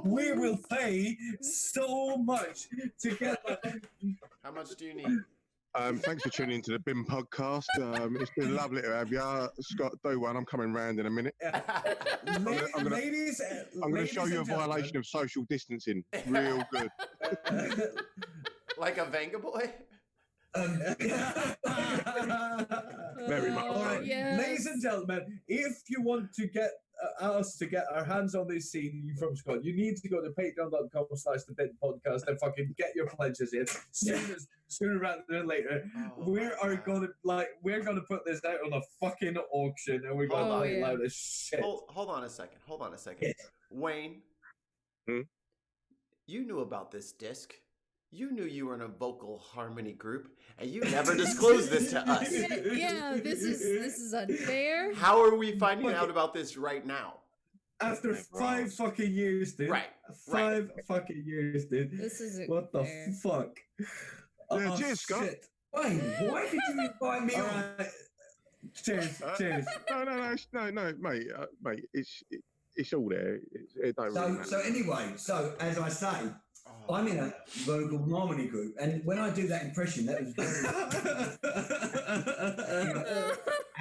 We will pay so much to get that. How much do you need? Thanks for tuning into the BIM podcast. It's been lovely to have you. Scott, do one. I'm coming round in a minute. I'm going to show you a violation of social distancing. Real good. Like a Venga boy? Very much. All right, yes. ladies and gentlemen, if you want to get us to get our hands on this CD from Scott, you need to go to patreon.com/thebitpodcast and fucking get your pledges in sooner rather than later. Oh, We're gonna put this out on a fucking auction, and we're gonna Oh, buy it yeah. loud as shit. Hold on a second. Yes. Wayne, Hmm? you knew about this disc. You knew you were in a vocal harmony group, and you never disclosed this to us. Yeah, this is unfair. How are we finding out about this right now? After 5 fucking years, dude. Right. 5 fucking years, dude. This isn't What the fair. fuck? Yeah, cheers, Scott. shit. Wayne, why did you invite me All on? right. Cheers. Cheers. No, mate. Mate, it's all there. It don't really matter. So anyway, so as I say, Oh. I'm in a vocal harmony group, and when I do that impression, that was very.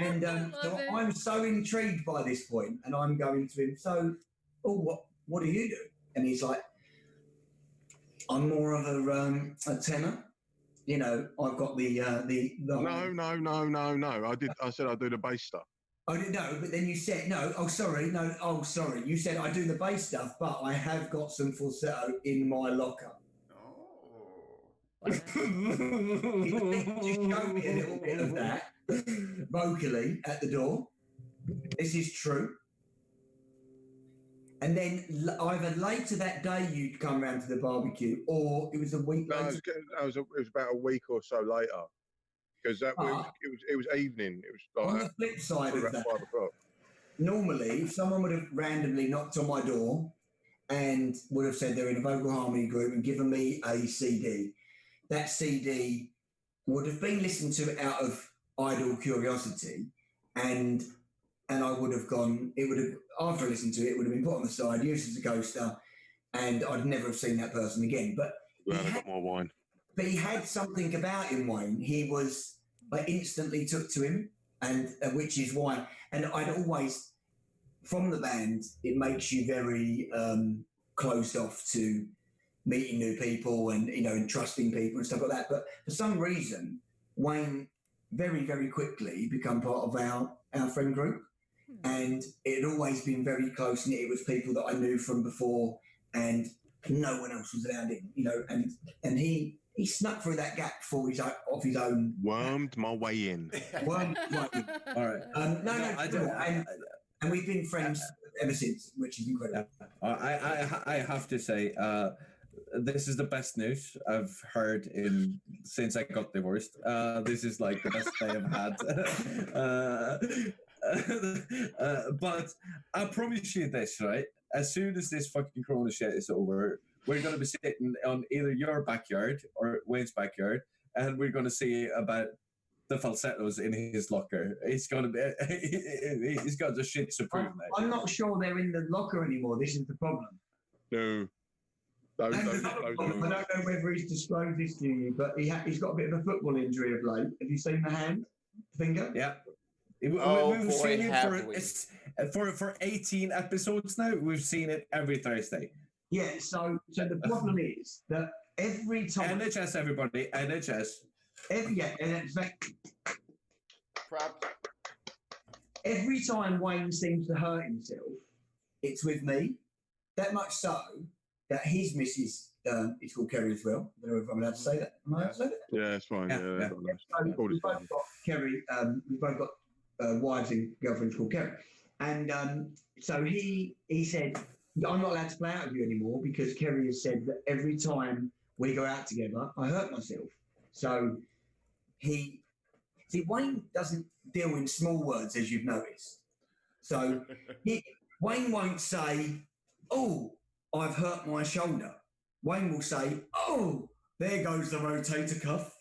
And Love so it. I'm so intrigued by this point, and I'm going to him. So, what do you do? And he's like, I'm more of a tenor. You know, I've got the. No. I said I'd do the bass stuff. I didn't know, but then you said no. Oh, sorry. You said I do the bass stuff, but I have got some falsetto in my locker. Oh. Just show me a little bit of that vocally at the door. This is true. And then either later that day you'd come round to the barbecue, or it was a week No, later. it was about a week or so later. Because it was evening. It was On like the flip side probably of about that, 5 o'clock. normally if someone would have randomly knocked on my door and would have said they're in a vocal harmony group and given me a CD, that CD would have been listened to out of idle curiosity, and I would have gone. It would have, after I listened to it, it would have been put on the side, used as a coaster, and I'd never have seen that person again. But Glad I got more wine. But he had something about him, Wayne. He was, I instantly took to him, and which is why. And I'd always, from the band, it makes you very closed off to meeting new people and and trusting people and stuff like that. But for some reason, Wayne very, very quickly become part of our friend group. And it had always been very close knit. It was people that I knew from before, and no one else was allowed in, you know. And he snuck through that gap before he's off his own. Wormed my way in. Well, like, All right. I don't. And we've been friends ever since, which is incredible. I have to say, this is the best news I've heard since I got divorced. This is like the best day I've had. But I promise you this, right? As soon as this fucking Corona shit is over, we're going to be sitting on either your backyard or Wayne's backyard, and we're going to see about the falsettos in his locker. He's got the shit to prove now. I'm not sure they're in the locker anymore. This is the problem. No. I don't know whether he's disclosed this to you, but he's got a bit of a football injury of late. Have you seen the hand, finger? Yeah. Oh, We've boy, seen have it for 18 episodes now. We've seen it every Thursday. Yeah. So the problem is that every time NHS, everybody, NHS. and it's like Prop. every time Wayne seems to hurt himself, it's with me. That much so that his missus is called Kerry as well. I don't know if I'm allowed to say that. Am I allowed to say that? Yeah, it's fine. Yeah, Yeah, yeah. So All we've is both fine. got Kerry. We've both got wives and girlfriends called Kerry. And so he said, I'm not allowed to play out with you anymore because Kerry has said that every time we go out together, I hurt myself. So Wayne doesn't deal in small words, as you've noticed. So Wayne won't say, oh, I've hurt my shoulder. Wayne will say, oh, there goes the rotator cuff.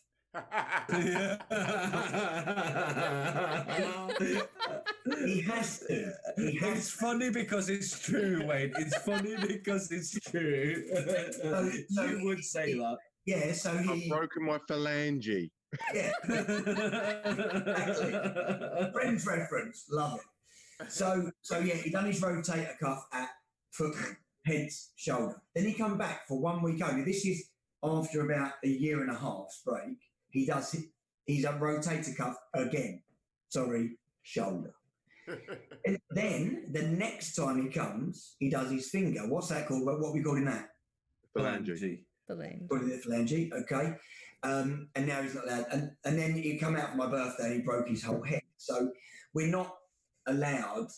He has to. It's funny because it's true, Wayne. It's funny because it's true. So You would say that. Yeah, so I've he. broken my phalange. Yeah. Exactly. Friends reference, love it. So yeah, he done his rotator cuff at foot, hence shoulder. Then he come back for 1 week only. This is after about a year and a half's break. He's a rotator cuff again. Sorry, shoulder. And then the next time he comes, he does his finger. What's that called? What are we calling that? Phalange. The lane. Calling it phalange, okay. And now he's not allowed. And then he come out for my birthday and he broke his whole head. So we're not allowed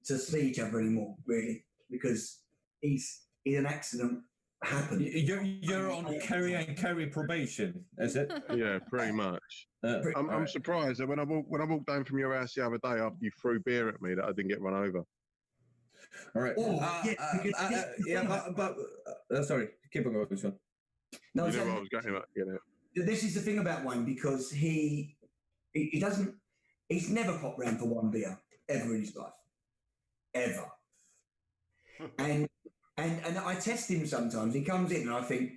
to see each other anymore, really, because he's an accident happened. You're on Kerry and Kerry probation, is it? Yeah, pretty much. I'm surprised that when I walked down from your house the other day after you threw beer at me that I didn't get run over. All right. Sorry, keep on going, Sean. No, You know what I was getting at, you know. this is the thing about Wayne, because he doesn't, he's never popped round for one beer ever in his life, ever. and I test him sometimes. He comes in and I think,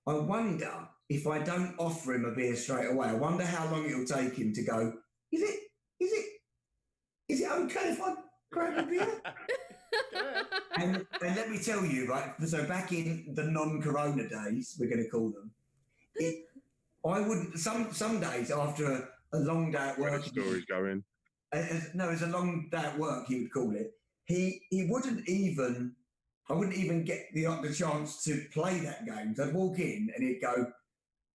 I wonder if I don't offer him a beer straight away. I wonder how long it'll take him to go, is it okay if I grab a beer? and let me tell you, right, so back in the non-corona days, we're going to call them, I wouldn't, some days after a long day at Where work, the story's going. no, it's a long day at work, he would call it, he wouldn't even, I wouldn't even get the chance to play that game. So I'd walk in and he'd go,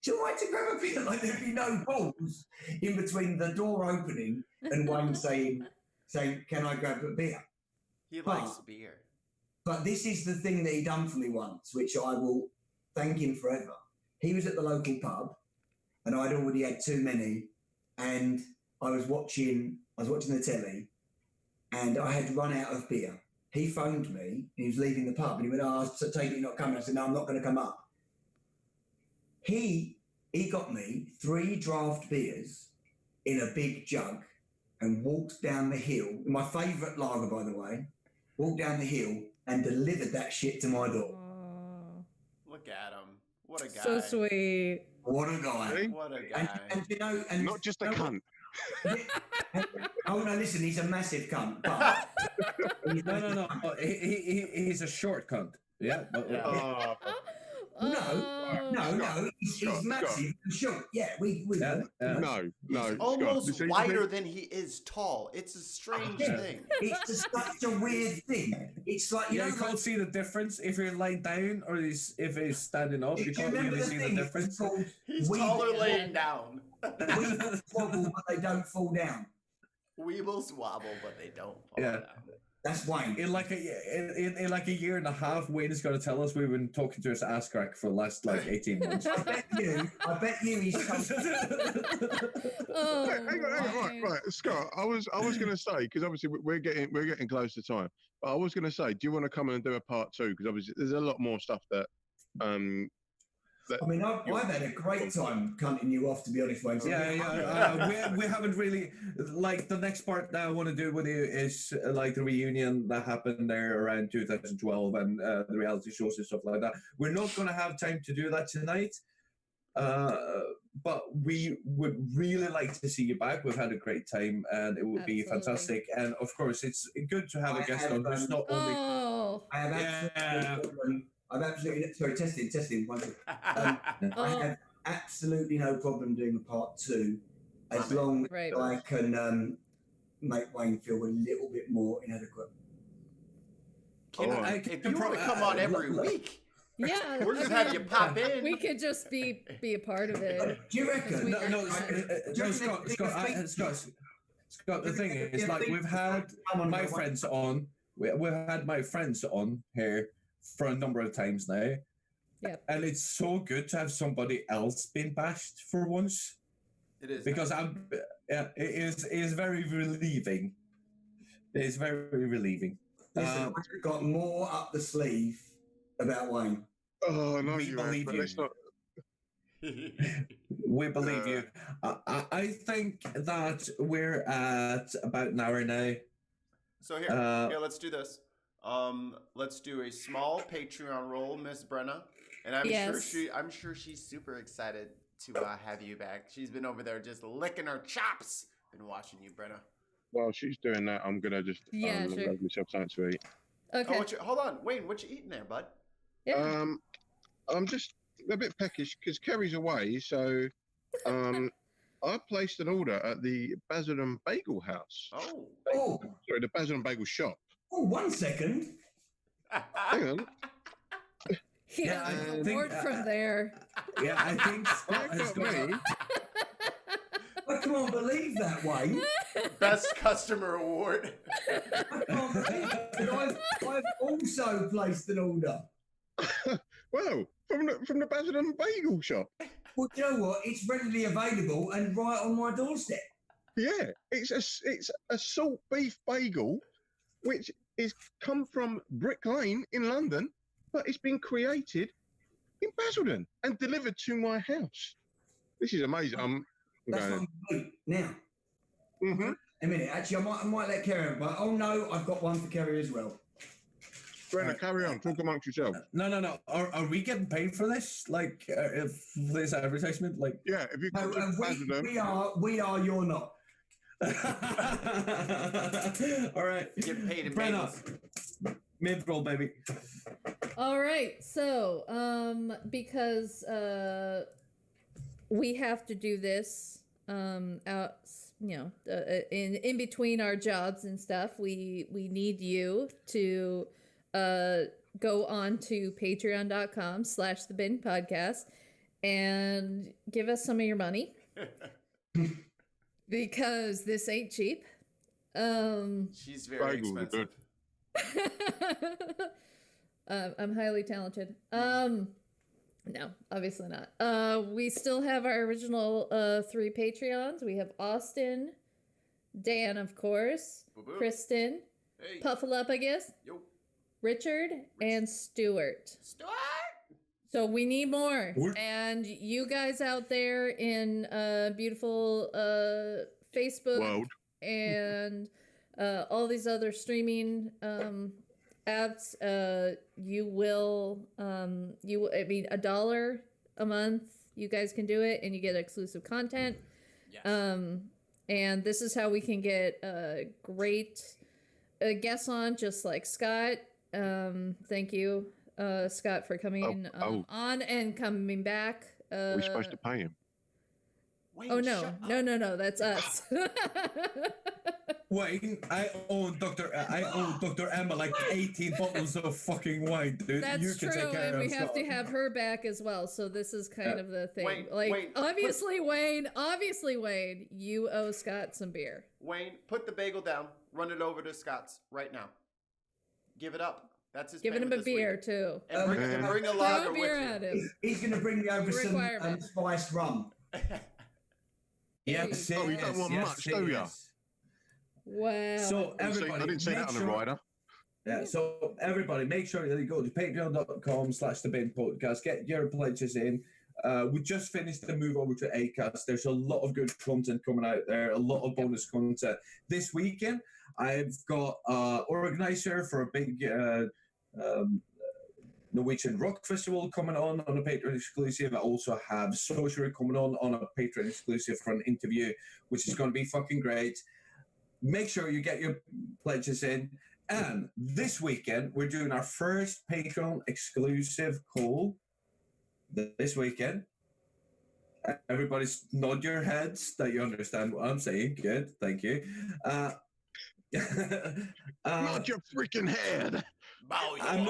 do you like to grab a beer? Like there'd be no pause in between the door opening and Wayne saying, can I grab a beer? He likes beer. But this is the thing that he done for me once, which I will thank him forever. He was at the local pub and I'd already had too many, and I was watching the telly and I had run out of beer. He phoned me and he was leaving the pub and he went, oh, I take it you're not coming. I said, no, I'm not going to come up. He got me 3 draft beers in a big jug and walked down the hill, my favourite lager, by the way, walked down the hill and delivered that shit to my door. Oh, Look at him. What a guy. so sweet. What a guy. See? What a guy. And you know, and Not just a cunt. Oh no! Listen, he's a massive cunt. But No. He's a short cunt. Yeah. Oh, Oh. No, he's Scott. massive and short. Yeah, we Yeah, yeah. No, He's Scott. almost this is- wider than he is tall. It's a strange Yeah. thing. It's just such a weird thing. It's like You know, can't like, see the difference if you're lying down or if he's standing up. do You you can't remember really the see the thing? difference. It's called He's Weebles taller laying down. wobble, but they don't fall down. Weebles wobble, but they don't fall Yeah. down. That's Wayne. In like a year and a half, Wayne is going to tell us we've been talking to his ass crack for the last like 18 months. I bet you he's Oh, Hang on, right, Scott. I was going to say, because obviously we're getting close to time, but I was going to say, do you want to come and do a part 2? Because obviously there's a lot more stuff that I mean, I've had a great time cutting you off, to be honest, Wayne. So We haven't really, like, the next part that I want to do with you is like the reunion that happened there around 2012 and the reality shows and stuff like that. We're not going to have time to do that tonight, but we would really like to see you back. We've had a great time and it would be Absolutely. fantastic. And of course, it's good to have a I guest have, on who's not only. Oh. I have absolutely, sorry, testing. One second. I Oh. have absolutely no problem doing a part 2, as long Right. as I can make Wayne feel a little bit more inadequate. Can Oh, I, I if can you want to pro- come on every look. week, Yeah. we'll just I have mean, you pop in. We could just be a part of it. Do you reckon? No, Scott. The thing is, like, we've had my friends on. We've had my friends on here for a number of times now. Yep. And it's so good to have somebody else being bashed for once, It is because it is very relieving. It is very relieving. Listen, I've got more up the sleeve about Wayne. Oh no, We you have, believe but you. let's not. We believe you. I think that we're at about an hour now. So here, let's do this. Let's do a small Patreon roll, Miss Brenna, and I'm sure she's super excited to have you back. She's been over there just licking her chops. Been watching you, Brenna. While she's doing that, I'm gonna just Yeah, sure. grab myself something to eat. Okay. Oh, hold on, Wayne. What you eating there, bud? Yeah. I'm just a bit peckish because Kerry's away, so I placed an order at the Basildon Bagel House. Oh. Sorry, the Basildon Bagel Shop. Oh, 1 second. Hang on. Yeah, I an think, award from there. Yeah, I think Scott has got me. I can't believe that, Wayne. Best customer award. I can't believe it. I've also placed an order. Well, from the Basildon Bagel Shop. Well, you know what? It's readily available and right on my doorstep. Yeah, it's a salt beef bagel, which is come from Brick Lane in London, but it's been created in Basildon and delivered to my house. This is amazing. That's what I'm doing now. Mm-hmm. A minute. Actually, I might let Kerry have, but oh no, I've got one for Kerry as well. Brenna, carry on. Talk amongst yourselves. No. Are we getting paid for this? Like, if this advertisement? Like, Yeah, if you No, come to Basildon, we are. You're not. all right. Get paid in Brenna, bagels. mid-roll, baby. All right. So, because we have to do this out, in between our jobs and stuff, we need you to go on to patreon.com/the bin podcast and give us some of your money because this ain't cheap. She's very Bagels are expensive. good. I'm highly talented. No, obviously not. We still have our original 3 Patreons. We have Austin, Dan, of course, Boo-boo. Kristen, Hey. Puffalopagus, Yo. Richard, and Stuart. Stuart. So we need more. We're- And you guys out there in beautiful Facebook World. and all these other streaming apps, you will $1 a month, you guys can do it and you get exclusive content. Yes. And this is how we can get great guests on, just like Scott. Thank you, Scott, for coming on and coming back. We're supposed to pay him. Wait, Oh no, that's us. Wayne, I owe Dr. Emma like 18 bottles of fucking wine, dude. That's you can true, take care and of we have to Scott. have her back as well. So this is kind of the thing. Wayne, obviously, Wayne, you owe Scott some beer. Wayne, put the bagel down. Run it over to Scott's right now. Give it up. That's his Giving him payment a this beer week. too. And bring a Throw lager a beer with at you. him. He's going to bring me over some Requirement. spiced rum. Yes, Oh, you don't want much, do ya? Wow. So everybody, I didn't say make that on the sure- rider. Yeah, so everybody, make sure that you go to patreon.com/thebinpodcast, get your pledges in. We just finished the move over to Acast. There's a lot of good content coming out there, a lot of bonus content. This weekend, I've got organizer for a big Norwegian Rock Festival coming on a Patreon exclusive. I also have Sorcerer coming on a Patreon exclusive for an interview, which is going to be fucking great. Make sure you get your pledges in. And this weekend, we're doing our first Patreon exclusive call this weekend. Everybody nod your heads that you understand what I'm saying. Good, thank you. Nod your freaking head. Bow your head.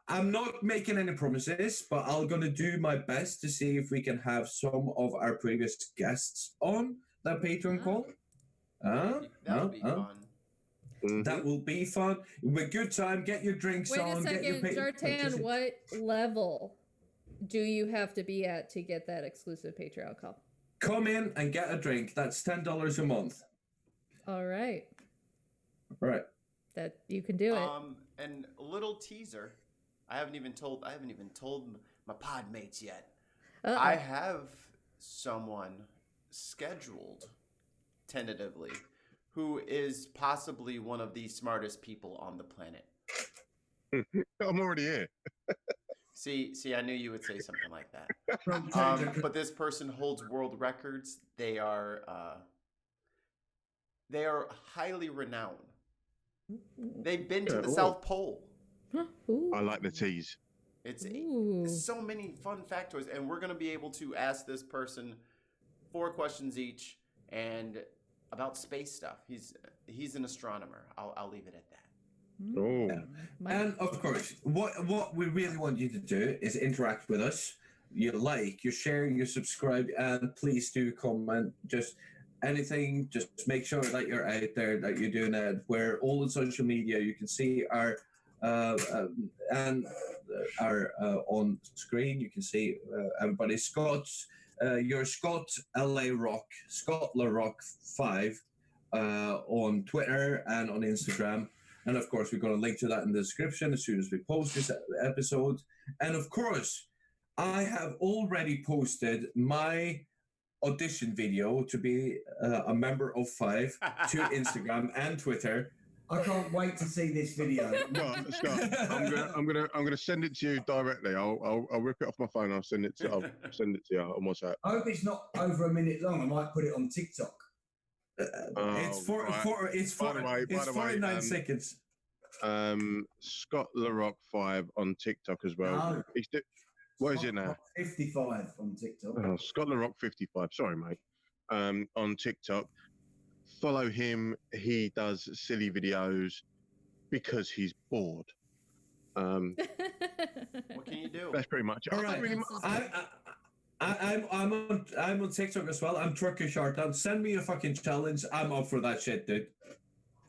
I'm not making any promises, but I'm going to do my best to see if we can have some of our previous guests on that Patreon call. That would be fun. That will be fun. With good time, get your drinks Wait on. a Get your second, Zartan. What level do you have to be at to get that exclusive Patreon call? Come in and get a drink. That's $10 a month. All right. Right. That you can do it. And a little teaser. I haven't even told my pod mates yet. Uh-oh. I have someone scheduled tentatively who is possibly one of the smartest people on the planet. I'm already here. See, I knew you would say something like that. But this person holds world records. They are highly renowned. They've been to the South Pole. Ooh. I like the tease. It's Ooh. so many fun factoids, and we're going to be able to ask this person 4 questions each, and about space stuff. He's an astronomer. I'll leave it at that. Oh. And of course, what we really want you to do is interact with us. You like, you share, you subscribe, and please do comment. Just anything. Just make sure that you're out there, that you're doing it. We're all on social media. You can see our on screen. You can see everybody. Scott's. You're Scott LA Rock, Scott LaRock 5 on Twitter and on Instagram. And of course, we're going to link to that in the description as soon as we post this episode. And of course, I have already posted my audition video to be a member of 5 to Instagram and Twitter. I can't wait to see this video. Scott, I'm gonna send it to you directly. I'll rip it off my phone. I'll send it to you on WhatsApp. I hope it's not over a minute long. I might put it on TikTok. It's 49 seconds. Scott LaRock 5 on TikTok as well. No. What is it now? 55 on TikTok. Oh, Scott LaRock 55. Sorry, mate. On TikTok. Follow him. He does silly videos because he's bored. What can you do? That's pretty much it. All right. I'm on TikTok as well. I'm Turkish Artan. Send me a fucking challenge. I'm up for that shit, dude.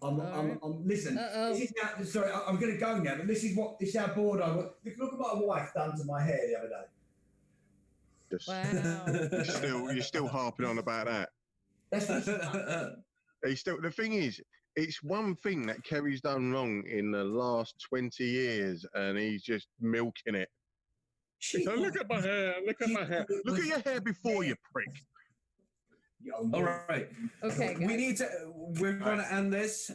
Listen. This is now, sorry, I'm going to go now. But this is how bored I was. Look at what my wife done to my hair the other day. Wow. You're still harping on about that. That's what The thing is, it's one thing that Kerry's done wrong in the last 20 years, and he's just milking it. So look at my hair. Look at my hair. Look at your hair before, you prick. All right. Okay, guys. We're going to end this.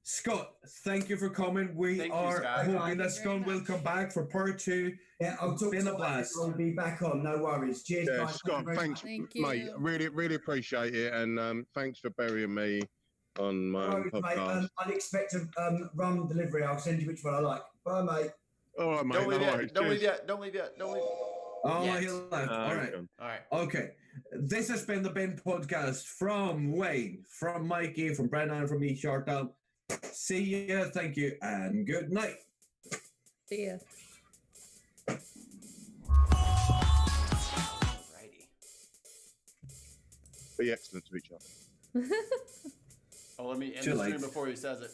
Scott, thank you for coming. We are hoping that Scott will come back for part 2. Yeah, I'll talk been to a blast. I'll be back on. No worries. Cheers, Yeah, guys. Scott, thanks, Thank you. mate. Really appreciate it, and thanks for burying me on my own podcast. Mate, I'll expect a rum delivery. I'll send you which one I like. Bye, mate. All right, mate. Don't leave no yet. worries. Don't leave Cheers. yet. Don't leave yet. Don't leave. Oh, Yes. he left. All right. Gone. All right. Okay. This has been the Bin Podcast from Wayne, from Mikey, from Brennan, from me, Sharkdown. See ya. Thank you, and good night. See ya. Alrighty. Be excellent to each other. Oh, let me end Too the late. stream before he says it.